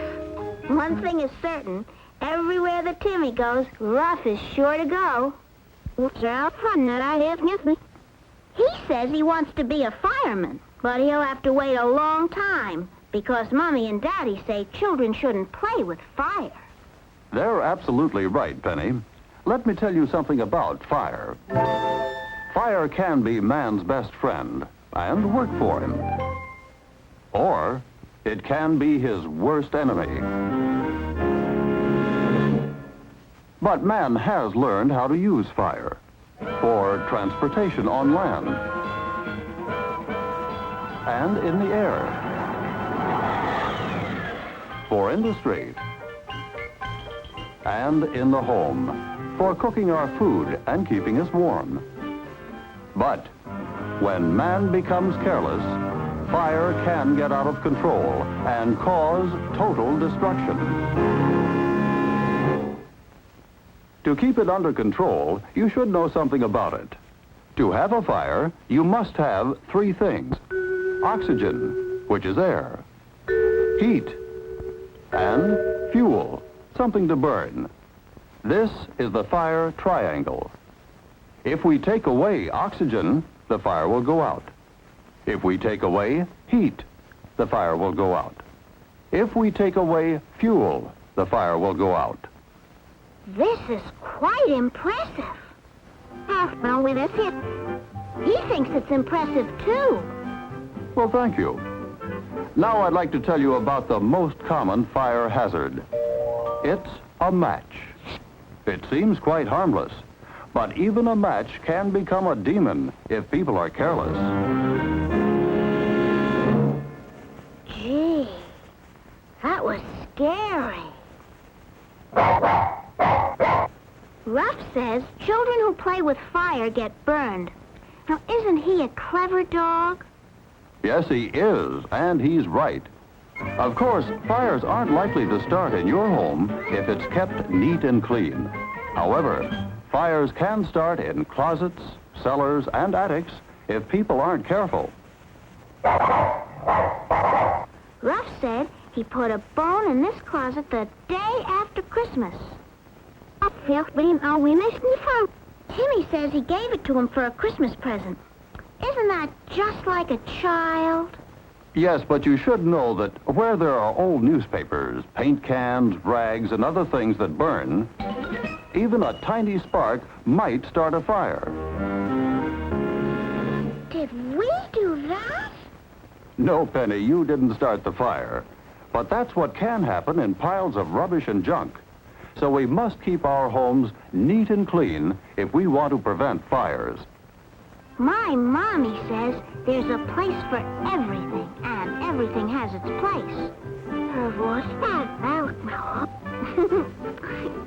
One thing is certain, everywhere that Timmy goes, Ruff is sure to go. He says he wants to be a fireman, but he'll have to wait a long time because Mommy and Daddy say children shouldn't play with fire. They're absolutely right, Penny. Let me tell you something about fire. Fire can be man's best friend and work for him. Or it can be his worst enemy. But man has learned how to use fire for transportation on land and in the air, for industry, and in the home, for cooking our food and keeping us warm. But when man becomes careless, fire can get out of control and cause total destruction. To keep it under control, you should know something about it. To have a fire, you must have three things: oxygen, which is air, heat, and fuel, something to burn. This is the fire triangle. If we take away oxygen, the fire will go out. If we take away heat, the fire will go out. If we take away fuel, the fire will go out. This is quite impressive. Well, that's it. He thinks it's impressive, too. Well, thank you. Now I'd like to tell you about the most common fire hazard. It's a match. It seems quite harmless, but even a match can become a demon if people are careless. Gee, that was scary. Ruff says children who play with fire get burned. Now, isn't he a clever dog? Yes, he is, and he's right. Of course, fires aren't likely to start in your home if it's kept neat and clean. However, fires can start in closets, cellars, and attics if people aren't careful. Ruff said he put a bone in this closet the day after Christmas. Timmy says he gave it to him for a Christmas present. Isn't that just like a child? Yes, but you should know that where there are old newspapers, paint cans, rags, and other things that burn, even a tiny spark might start a fire. Did we do that? No, Penny, you didn't start the fire. But that's what can happen in piles of rubbish and junk. So we must keep our homes neat and clean if we want to prevent fires. My Mommy says there's a place for everything, and everything has its place. What's that?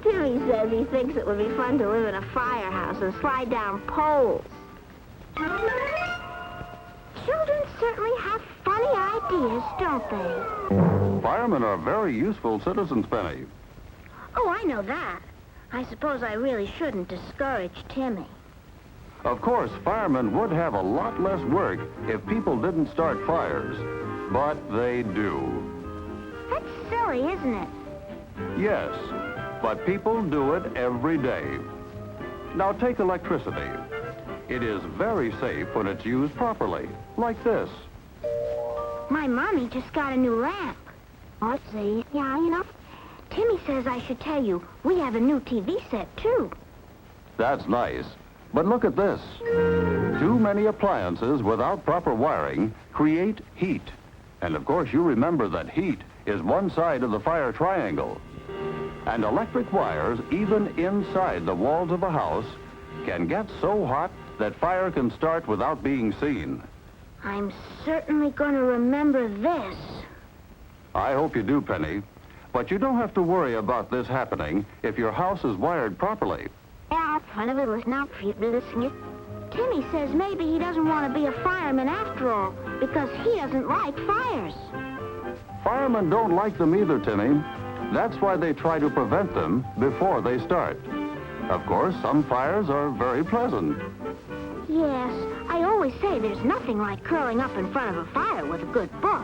Timmy says he thinks it would be fun to live in a firehouse and slide down poles. Children certainly have fun many ideas, don't they? Firemen are very useful citizens, Penny. Oh, I know that. I suppose I really shouldn't discourage Timmy. Of course, firemen would have a lot less work if people didn't start fires, but they do. That's silly, isn't it? Yes, but people do it every day. Now take electricity. It is very safe when it's used properly, like this. My mommy just got a new lamp. Let's see. Yeah, you know, Timmy says I should tell you, we have a new TV set, too. That's nice. But look at this. Too many appliances without proper wiring create heat. And of course, you remember that heat is one side of the fire triangle. And electric wires, even inside the walls of a house, can get so hot that fire can start without being seen. I'm certainly going to remember this. I hope you do, Penny. But you don't have to worry about this happening if your house is wired properly. Timmy says maybe he doesn't want to be a fireman after all, because he doesn't like fires. Firemen don't like them either, Timmy. That's why they try to prevent them before they start. Of course, some fires are very pleasant. Yes, I always say there's nothing like curling up in front of a fire with a good book.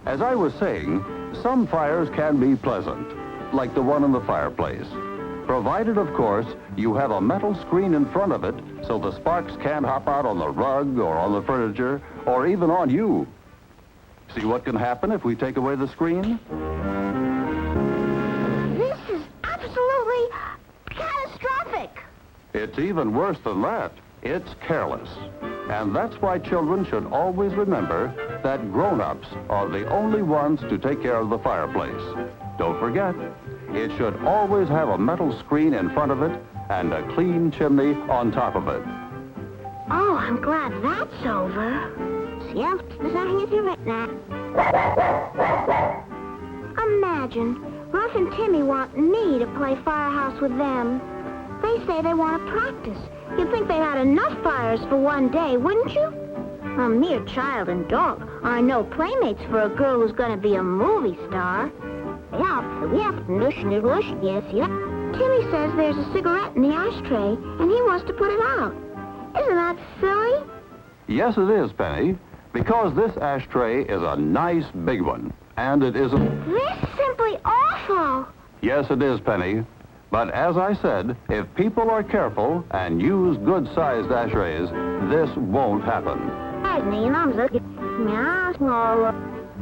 As I was saying, some fires can be pleasant, like the one in the fireplace. Provided, of course, you have a metal screen in front of it so the sparks can't hop out on the rug or on the furniture or even on you. See what can happen if we take away the screen? This is absolutely catastrophic. It's even worse than that. It's careless. And that's why children should always remember that grown-ups are the only ones to take care of the fireplace. Don't forget, it should always have a metal screen in front of it and a clean chimney on top of it. Oh, I'm glad that's over. Imagine, Ruff and Timmy want me to play firehouse with them. They say they want to practice. You'd think they had enough fires for one day, wouldn't you? A mere child and dog are no playmates for a girl who's going to be a movie star. Timmy says there's a cigarette in the ashtray, and he wants to put it out. Isn't that silly? Yes, it is, Penny, because this ashtray is a nice big one, and it isn't... This is simply awful. Yes, it is, Penny. But as I said, if people are careful and use good-sized ashtrays, this won't happen.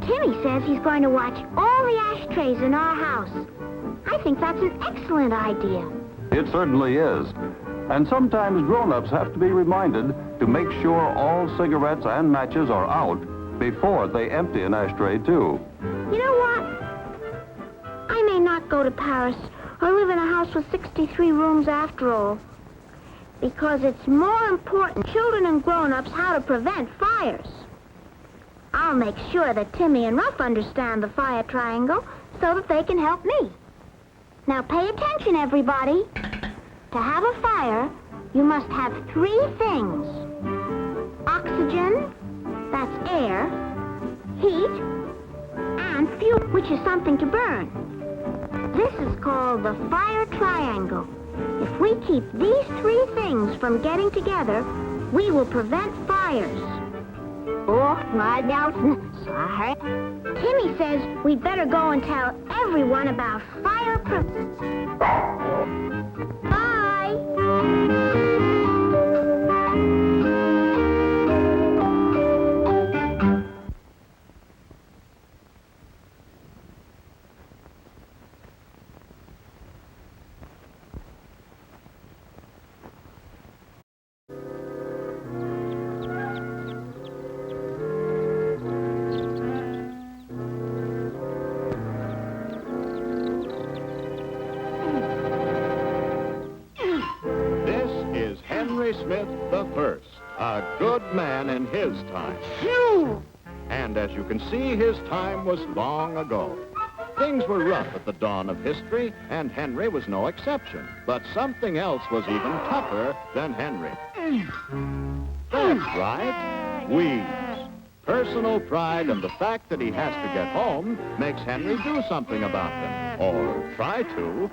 Timmy says he's going to watch all the ashtrays in our house. I think that's an excellent idea. It certainly is. And sometimes grown-ups have to be reminded to make sure all cigarettes and matches are out before they empty an ashtray, too. You know what? I may not go to Paris or live in a house with 63 rooms after all, because it's more important children and grown-ups how to prevent fires. I'll make sure that Timmy and Ruff understand the fire triangle so that they can help me. Now pay attention, everybody. To have a fire, you must have 3 things. Oxygen, that's air, heat, and fuel, which is something to burn. This is called the fire triangle. If we keep these 3 things from getting together, we will prevent fires. Timmy says we'd better go and tell everyone about fire Smith the First, a good man in his time. And as you can see, his time was long ago. Things were rough at the dawn of history, and Henry was no exception. But something else was even tougher than Henry. That's right, weeds. Personal pride and the fact that he has to get home makes Henry do something about them, or try to.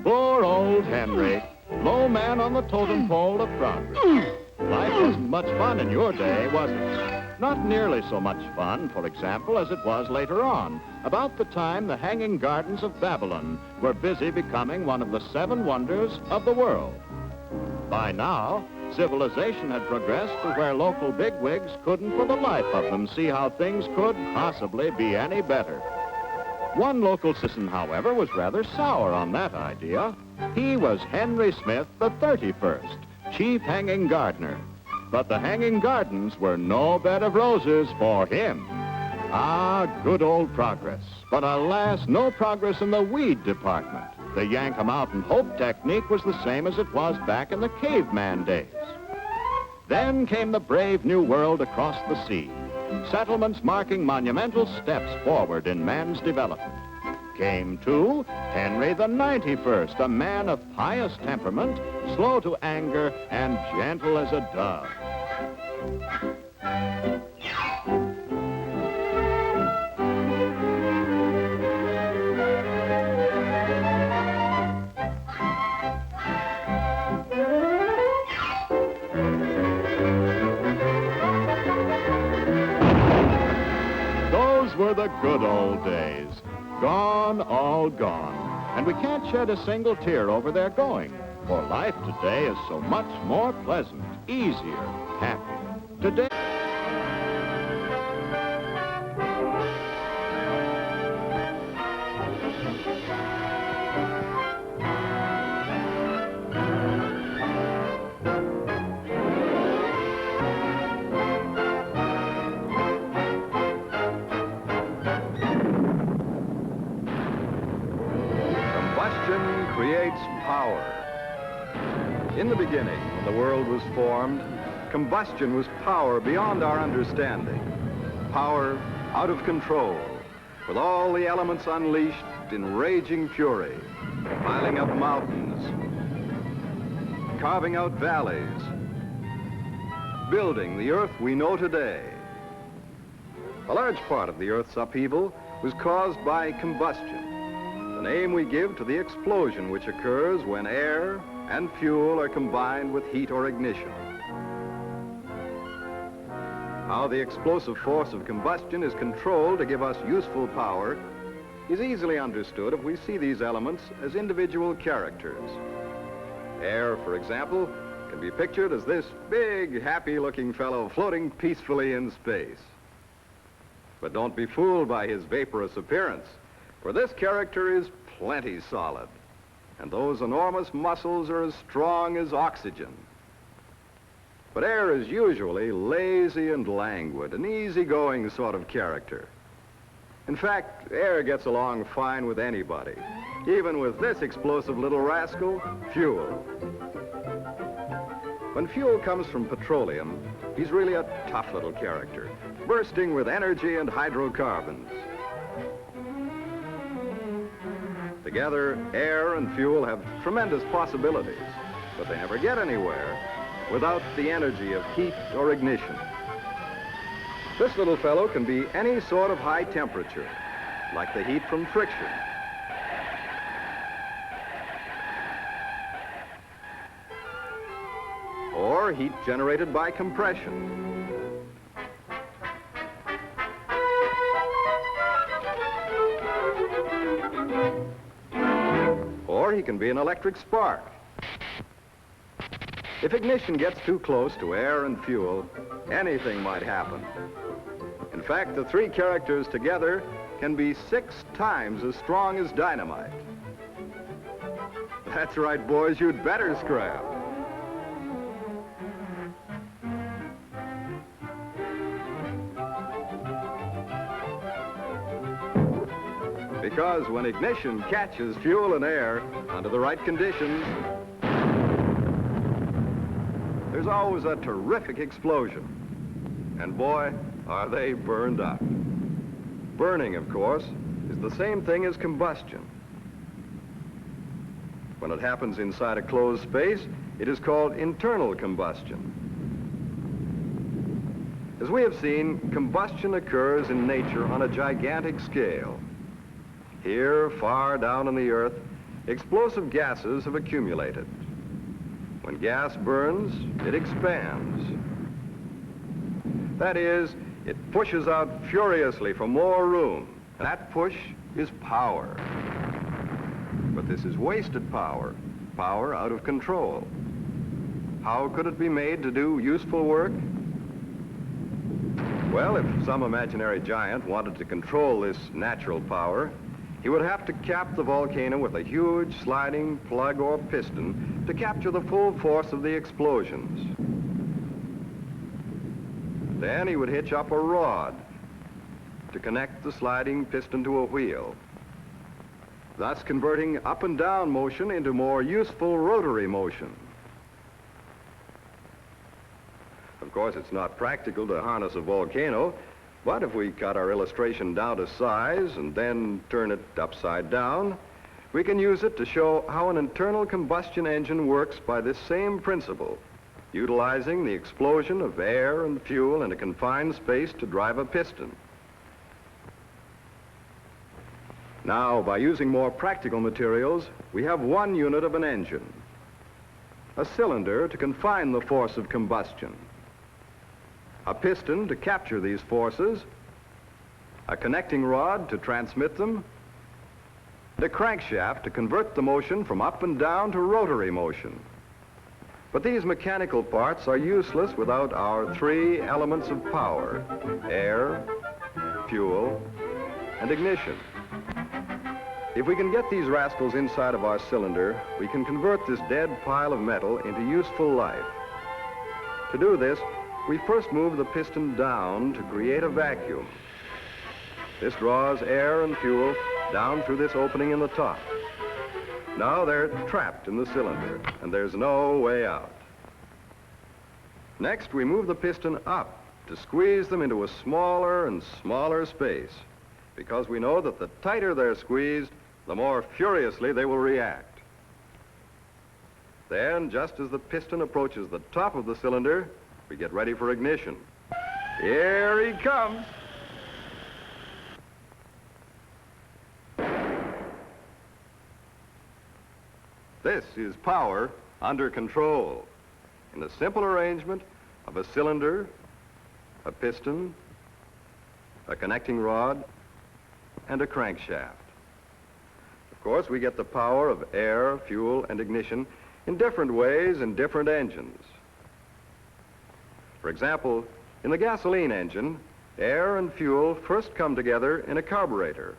Poor old Henry, low man on the totem pole of progress. Life wasn't much fun in your day, was it? Not nearly so much fun, for example, as it was later on, about the time the Hanging Gardens of Babylon were busy becoming one of the 7 wonders of the world. By now, civilization had progressed to where local bigwigs couldn't for the life of them see how things could possibly be any better. One local citizen, however, was rather sour on that idea. He was Henry Smith, the 31st, chief hanging gardener. But the hanging gardens were no bed of roses for him. Ah, good old progress. But alas, no progress in the weed department. The yank 'em out and hope technique was the same as it was back in the caveman days. Then came the brave new world across the sea. Settlements marking monumental steps forward in man's development. Came, too, Henry the 91st, a man of pious temperament, slow to anger, and gentle as a dove. Those were the good old days. Gone, all gone. And we can't shed a single tear over their going, for life today is so much more pleasant, easier, happier. Today... Creates power. In the beginning, when the world was formed, combustion was power beyond our understanding. Power out of control, with all the elements unleashed in raging fury, piling up mountains, carving out valleys, building the earth we know today. A large part of the Earth's upheaval was caused by combustion, the name we give to the explosion which occurs when air and fuel are combined with heat or ignition. How the explosive force of combustion is controlled to give us useful power is easily understood if we see these elements as individual characters. Air, for example, can be pictured as this big, happy-looking fellow floating peacefully in space. But don't be fooled by his vaporous appearance, for this character is plenty solid, and those enormous muscles are as strong as oxygen. But air is usually lazy and languid, an easygoing sort of character. In fact, air gets along fine with anybody, even with this explosive little rascal, fuel. When fuel comes from petroleum, he's really a tough little character, bursting with energy and hydrocarbons. Together, air and fuel have tremendous possibilities, but they never get anywhere without the energy of heat or ignition. This little fellow can be any sort of high temperature, like the heat from friction. Or heat generated by compression. Or he can be an electric spark. If ignition gets too close to air and fuel, anything might happen. In fact, the 3 characters together can be 6 times as strong as dynamite. That's right, boys, you'd better scrap. Because when ignition catches fuel and air under the right conditions, there's always a terrific explosion. And boy, are they burned up. Burning, of course, is the same thing as combustion. When it happens inside a closed space, it is called internal combustion. As we have seen, combustion occurs in nature on a gigantic scale. Here, far down in the earth, explosive gases have accumulated. When gas burns, it expands. That is, it pushes out furiously for more room. That push is power. But this is wasted power, power out of control. How could it be made to do useful work? Well, if some imaginary giant wanted to control this natural power, he would have to cap the volcano with a huge sliding plug or piston to capture the full force of the explosions. Then he would hitch up a rod to connect the sliding piston to a wheel, thus converting up and down motion into more useful rotary motion. Of course, it's not practical to harness a volcano, but if we cut our illustration down to size and then turn it upside down, we can use it to show how an internal combustion engine works by this same principle, utilizing the explosion of air and fuel in a confined space to drive a piston. Now, by using more practical materials, we have one unit of an engine, a cylinder to confine the force of combustion, a piston to capture these forces, a connecting rod to transmit them, and a crankshaft to convert the motion from up and down to rotary motion. But these mechanical parts are useless without our three elements of power: air, fuel, and ignition. If we can get these rascals inside of our cylinder, we can convert this dead pile of metal into useful life. To do this, we first move the piston down to create a vacuum. This draws air and fuel down through this opening in the top. Now they're trapped in the cylinder, and there's no way out. Next, we move the piston up to squeeze them into a smaller and smaller space, because we know that the tighter they're squeezed, the more furiously they will react. Then, just as the piston approaches the top of the cylinder, we get ready for ignition. Here he comes. This is power under control, in the simple arrangement of a cylinder, a piston, a connecting rod, and a crankshaft. Of course, we get the power of air, fuel, and ignition in different ways in different engines. For example, in the gasoline engine, air and fuel first come together in a carburetor,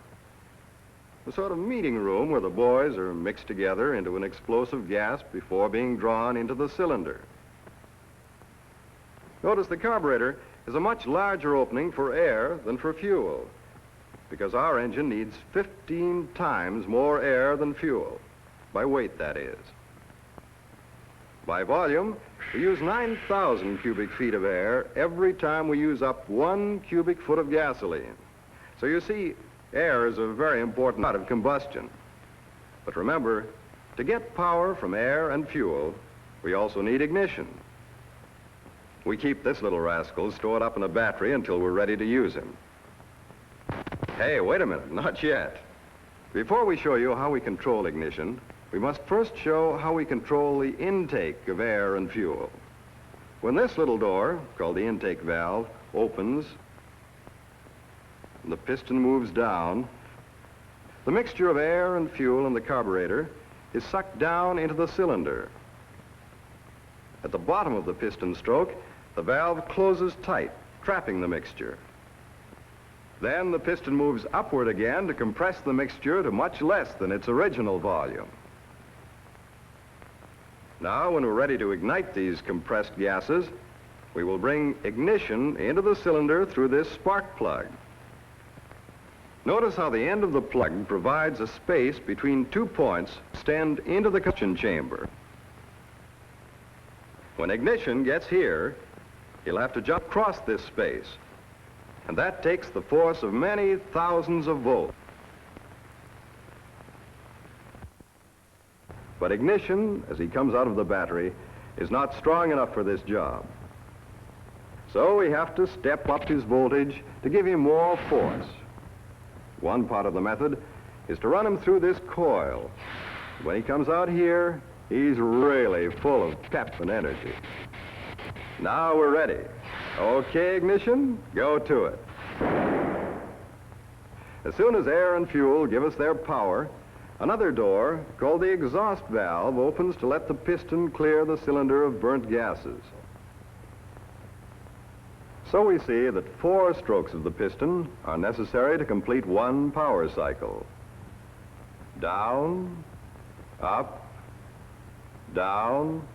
a sort of meeting room where the boys are mixed together into an explosive gas before being drawn into the cylinder. Notice the carburetor is a much larger opening for air than for fuel, because our engine needs 15 times more air than fuel, by weight, that is. By volume, we use 9,000 cubic feet of air every time we use up 1 cubic foot of gasoline. So you see, air is a very important part of combustion. But remember, to get power from air and fuel, we also need ignition. We keep this little rascal stored up in a battery until we're ready to use him. Hey, wait a minute, not yet. Before we show you how we control ignition, we must first show how we control the intake of air and fuel. When this little door, called the intake valve, opens, and the piston moves down, the mixture of air and fuel in the carburetor is sucked down into the cylinder. At the bottom of the piston stroke, the valve closes tight, trapping the mixture. Then the piston moves upward again to compress the mixture to much less than its original volume. Now, when we're ready to ignite these compressed gases, we will bring ignition into the cylinder through this spark plug. Notice how the end of the plug provides a space between 2 points to extend into the combustion chamber. When ignition gets here, he'll have to jump across this space, and that takes the force of many thousands of volts. But ignition, as he comes out of the battery, is not strong enough for this job. So we have to step up his voltage to give him more force. One part of the method is to run him through this coil. When he comes out here, he's really full of pep and energy. Now we're ready. Okay, ignition, go to it. As soon as air and fuel give us their power, another door, called the exhaust valve, opens to let the piston clear the cylinder of burnt gases. So we see that 4 strokes of the piston are necessary to complete one power cycle. Down, up, down,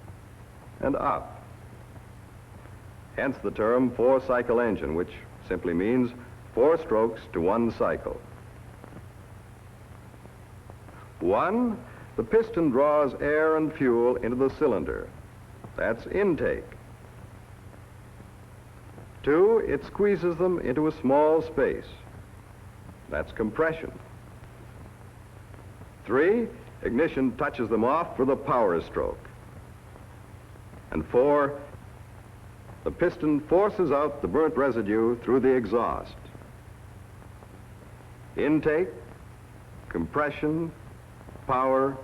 and up. Hence the term 4-cycle engine, which simply means 4 strokes to 1 cycle. 1, the piston draws air and fuel into the cylinder. That's intake. 2, it squeezes them into a small space. That's compression. 3, ignition touches them off for the power stroke. And 4, the piston forces out the burnt residue through the exhaust. Intake, compression, power,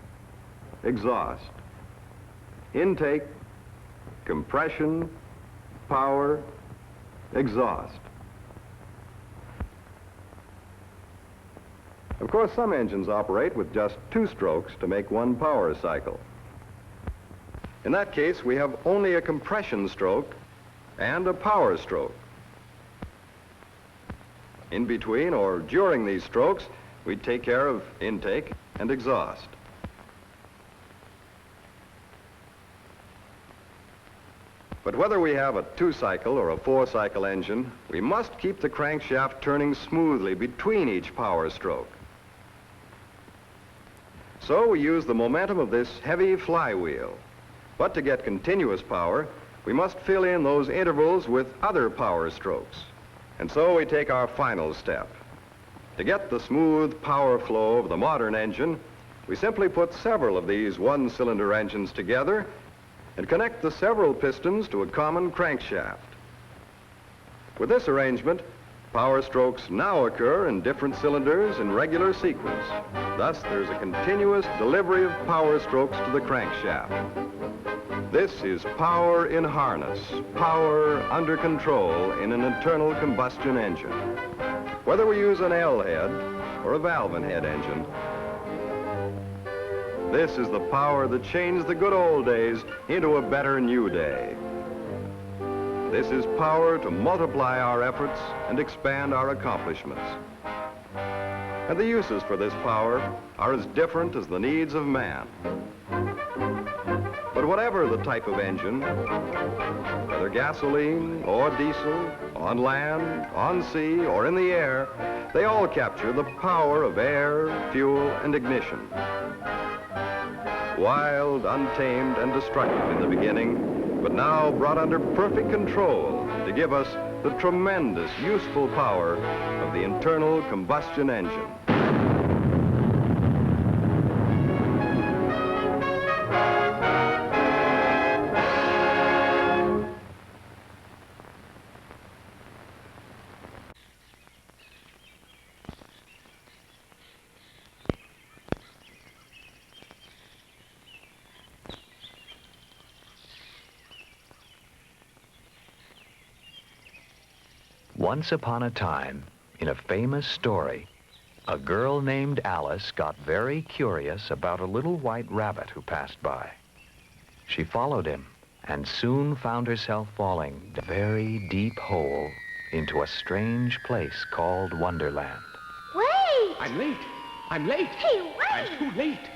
exhaust. Intake, compression, power, exhaust. Of course, some engines operate with just 2 strokes to make 1 power cycle. In that case, we have only a compression stroke and a power stroke. In between or during these strokes, we take care of intake and exhaust. But whether we have a 2-cycle or a 4-cycle engine, we must keep the crankshaft turning smoothly between each power stroke. So we use the momentum of this heavy flywheel. But to get continuous power, we must fill in those intervals with other power strokes. And so we take our final step. To get the smooth power flow of the modern engine, we simply put several of these 1-cylinder engines together and connect the several pistons to a common crankshaft. With this arrangement, power strokes now occur in different cylinders in regular sequence. Thus, there's a continuous delivery of power strokes to the crankshaft. This is power in harness, power under control in an internal combustion engine. Whether we use an L-head or a valve-and-head engine, this is the power that changed the good old days into a better new day. This is power to multiply our efforts and expand our accomplishments. And the uses for this power are as different as the needs of man. But whatever the type of engine, whether gasoline or diesel, on land, on sea, or in the air, they all capture the power of air, fuel, and ignition. Wild, untamed, and destructive in the beginning, but now brought under perfect control to give us the tremendous, useful power of the internal combustion engine. Once upon a time, in a famous story, a girl named Alice got very curious about a little white rabbit who passed by. She followed him and soon found herself falling a very deep hole into a strange place called Wonderland. Wait! I'm late. I'm late. Hey, wait! I'm too late.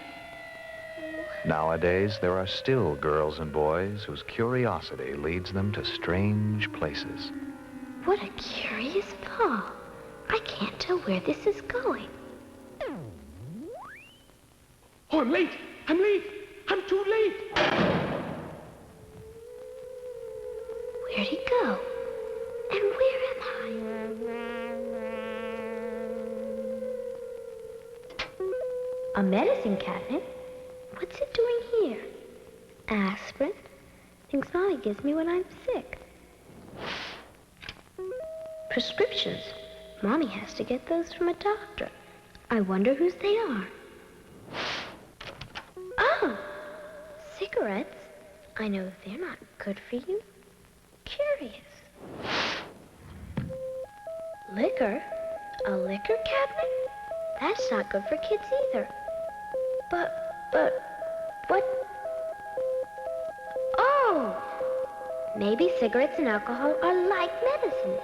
Nowadays, there are still girls and boys whose curiosity leads them to strange places. What a curious fall. I can't tell where this is going. Oh, I'm late. I'm late. I'm too late. Where'd he go? And where am I? A medicine cabinet? What's it doing here? Aspirin? Things Mommy gives me when I'm sick. Prescriptions. Mommy has to get those from a doctor. I wonder whose they are. Oh, cigarettes. I know they're not good for you. Curious. Liquor? A liquor cabinet? That's not good for kids either. But, what? Oh! Maybe cigarettes and alcohol are like medicine.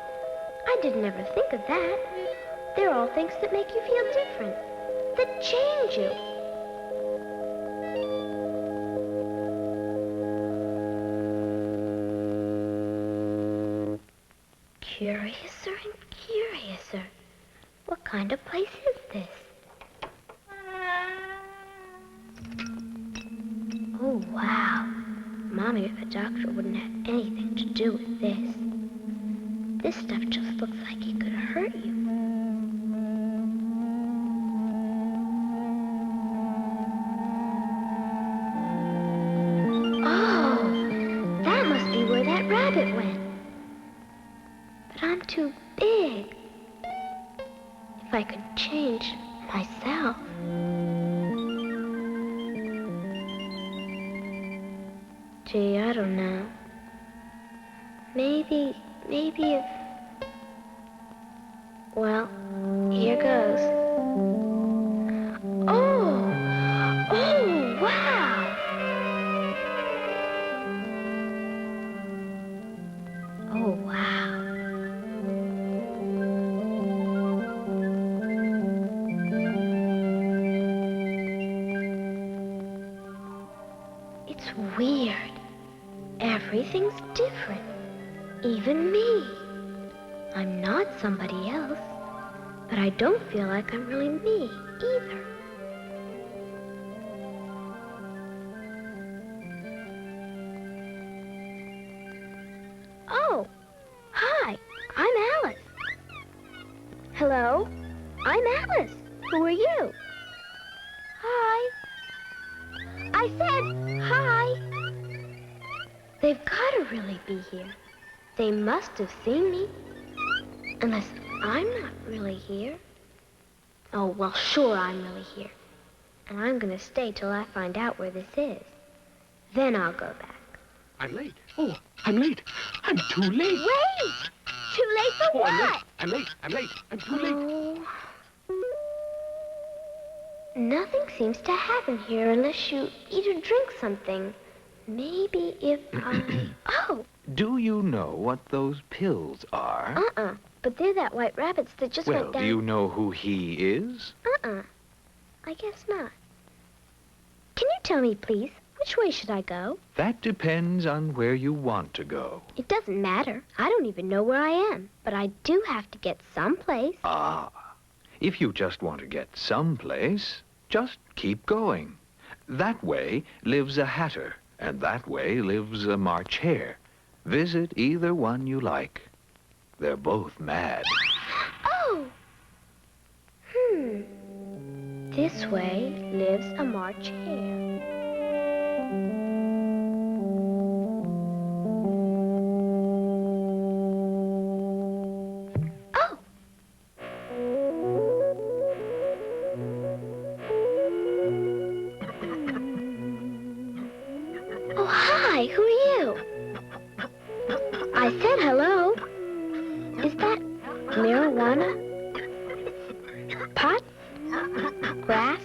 I didn't ever think of that. They're all things that make you feel different, that change you. Curiouser and curiouser. What kind of place is this? Oh, wow. Mommy or the doctor wouldn't have anything to do with this. This stuff just looks like it could hurt you. Oh, that must be where that rabbit went. But I'm too big. If I could change myself. Gee, I don't know. Maybe if... Well, here goes. Oh, wow! Oh, wow. It's weird. Everything's different. Even me. I'm not somebody else, but I don't feel like I'm really me either. Oh, hi, I'm Alice. Hello, I'm Alice. Who are you? Hi. I said hi. They've got to really be here. They must have seen me. Unless I'm not really here. Oh, well, sure I'm really here. And I'm going to stay till I find out where this is. Then I'll go back. I'm late. Oh, I'm late. I'm too late. Wait! Too late for what? I'm late. I'm too late. Nothing seems to happen here unless you eat or drink something. Maybe if I... Oh! Do you know what those pills are? But they're that white rabbit's that just went Well, down... do you know who he is? I guess not. Can you tell me, please, which way should I go? That depends on where you want to go. It doesn't matter. I don't even know where I am. But I do have to get someplace. Ah, if you just want to get someplace, just keep going. That way lives a hatter, and that way lives a March hare. Visit either one you like. They're both mad. Oh! This way lives a March hare. Oh! Oh, hi, who are you? I said hello. Is that marijuana? Pot? Grass?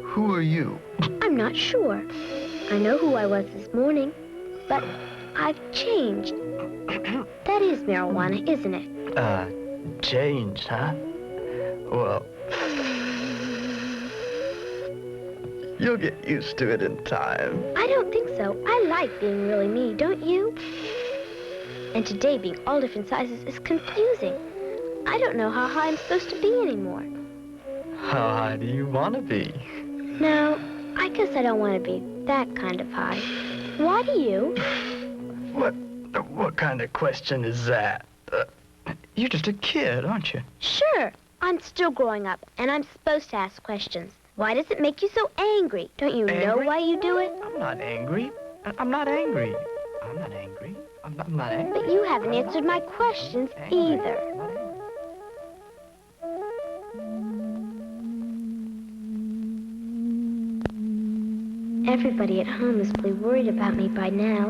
Who are you? I'm not sure. I know who I was this morning, but I've changed. That is marijuana, isn't it? Changed, huh? Well, you'll get used to it in time. I don't think so. I like being really me, don't you? And today being all different sizes is confusing. I don't know how high I'm supposed to be anymore. How high do you want to be? No, I guess I don't want to be that kind of high. Why do you? What kind of question is that? You're just a kid, aren't you? Sure. I'm still growing up, and I'm supposed to ask questions. Why does it make you so angry? Don't you know why you do it? I'm not angry. I'm not angry. I'm not angry. I'm not angry. But you haven't answered my questions either. Everybody at home is probably worried about me by now.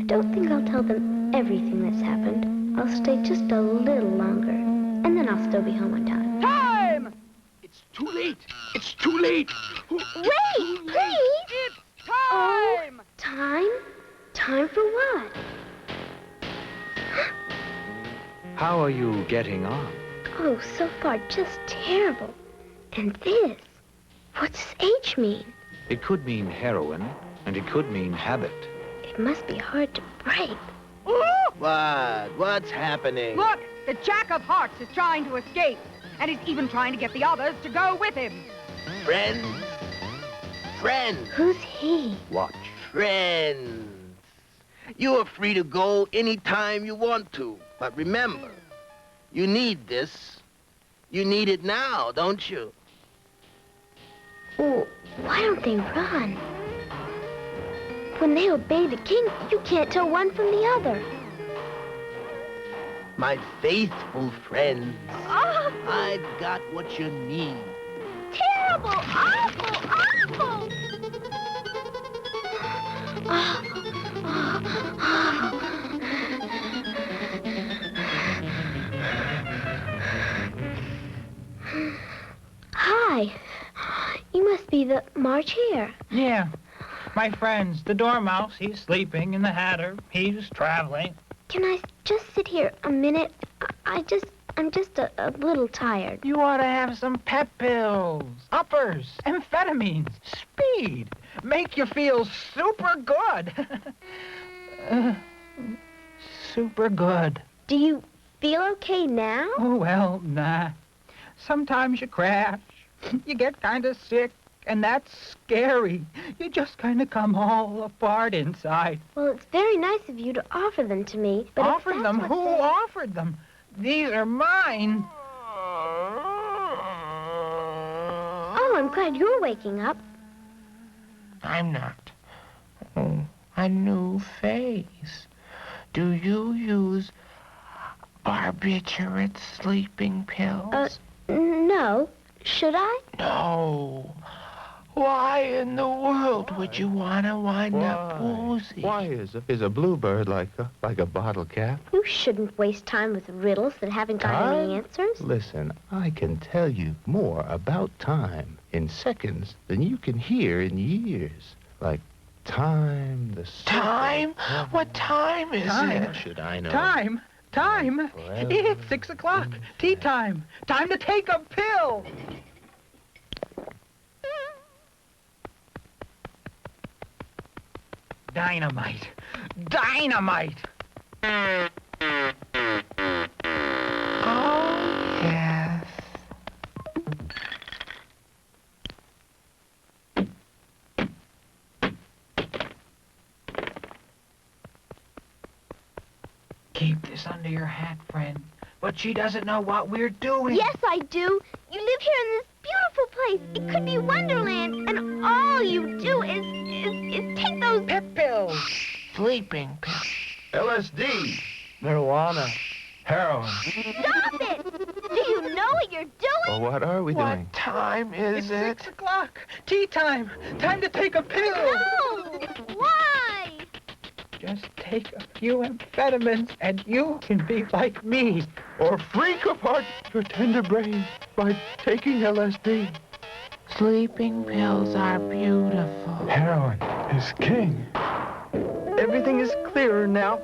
I don't think I'll tell them everything that's happened. I'll stay just a little longer, and then I'll still be home on time. Time! It's too late. It's too late. Wait, please! It's time! Oh, time? Time for what? How are you getting on? Oh, so far, just terrible. And this? What's this H mean? It could mean heroin, and it could mean habit. It must be hard to break. What? What's happening? Look, the Jack of Hearts is trying to escape, and he's even trying to get the others to go with him. Friends? Friends? Who's he? Watch. Friends. You are free to go anytime you want to. But remember, you need this. You need it now, don't you? Oh, why don't they run? When they obey the king, you can't tell one from the other. My faithful friends, Oh, I've got what you need. terrible! Awful! Awful! Hi. You must be the March Hare. Yeah. My friends, the Dormouse, he's sleeping, and the Hatter, he's traveling. Can I just sit here a minute? I'm just a little tired. You ought to have some pep pills, uppers, amphetamines, speed. Make you feel super good. Super good. Do you feel okay now? Oh, well, nah. Sometimes you crash. You get kind of sick, and that's scary. You just kind of come all apart inside. Well, it's very nice of you to offer them to me, but Offered them? Who offered them? These are mine. Oh, I'm glad you're waking up. I'm not. Oh, a new face. Do you use barbiturate sleeping pills? No. Should I? No. Why in the world would you want to wind up woozy? Why is a bluebird like a bottle cap? You shouldn't waste time with riddles that haven't got any answers. Listen, I can tell you more about time in seconds than you can hear in years. Like time, the Time? What time is it? Should I know? Time? It's 6 o'clock. Tea time. Time to take a pill. Dynamite. Dynamite. Oh, yes. Keep this under your hat, friend. But she doesn't know what we're doing. Yes, I do. You live here in this beautiful place. It could be Wonderland, and all you do is take those pep pills. Sleeping pills. LSD. Marijuana. Heroin. Stop it! Do you know what you're doing? Well, what are we doing? What time is it? It's 6 o'clock. Tea time. Time to take a pill. No! Why? Just take a few amphetamines and you can be like me. Or freak apart your tender brain by taking LSD. Sleeping pills are beautiful. Heroin is king. Everything is clearer now.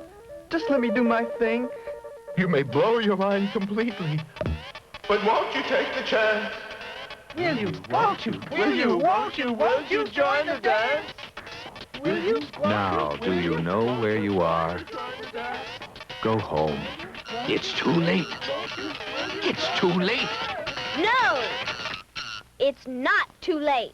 Just let me do my thing. You may blow your mind completely, but won't you take the chance? Will you? Won't you? Will you? Won't you? Won't you join the dance? Will you? Now, do you know where you are? Go home. It's too late. It's too late. No! It's not too late.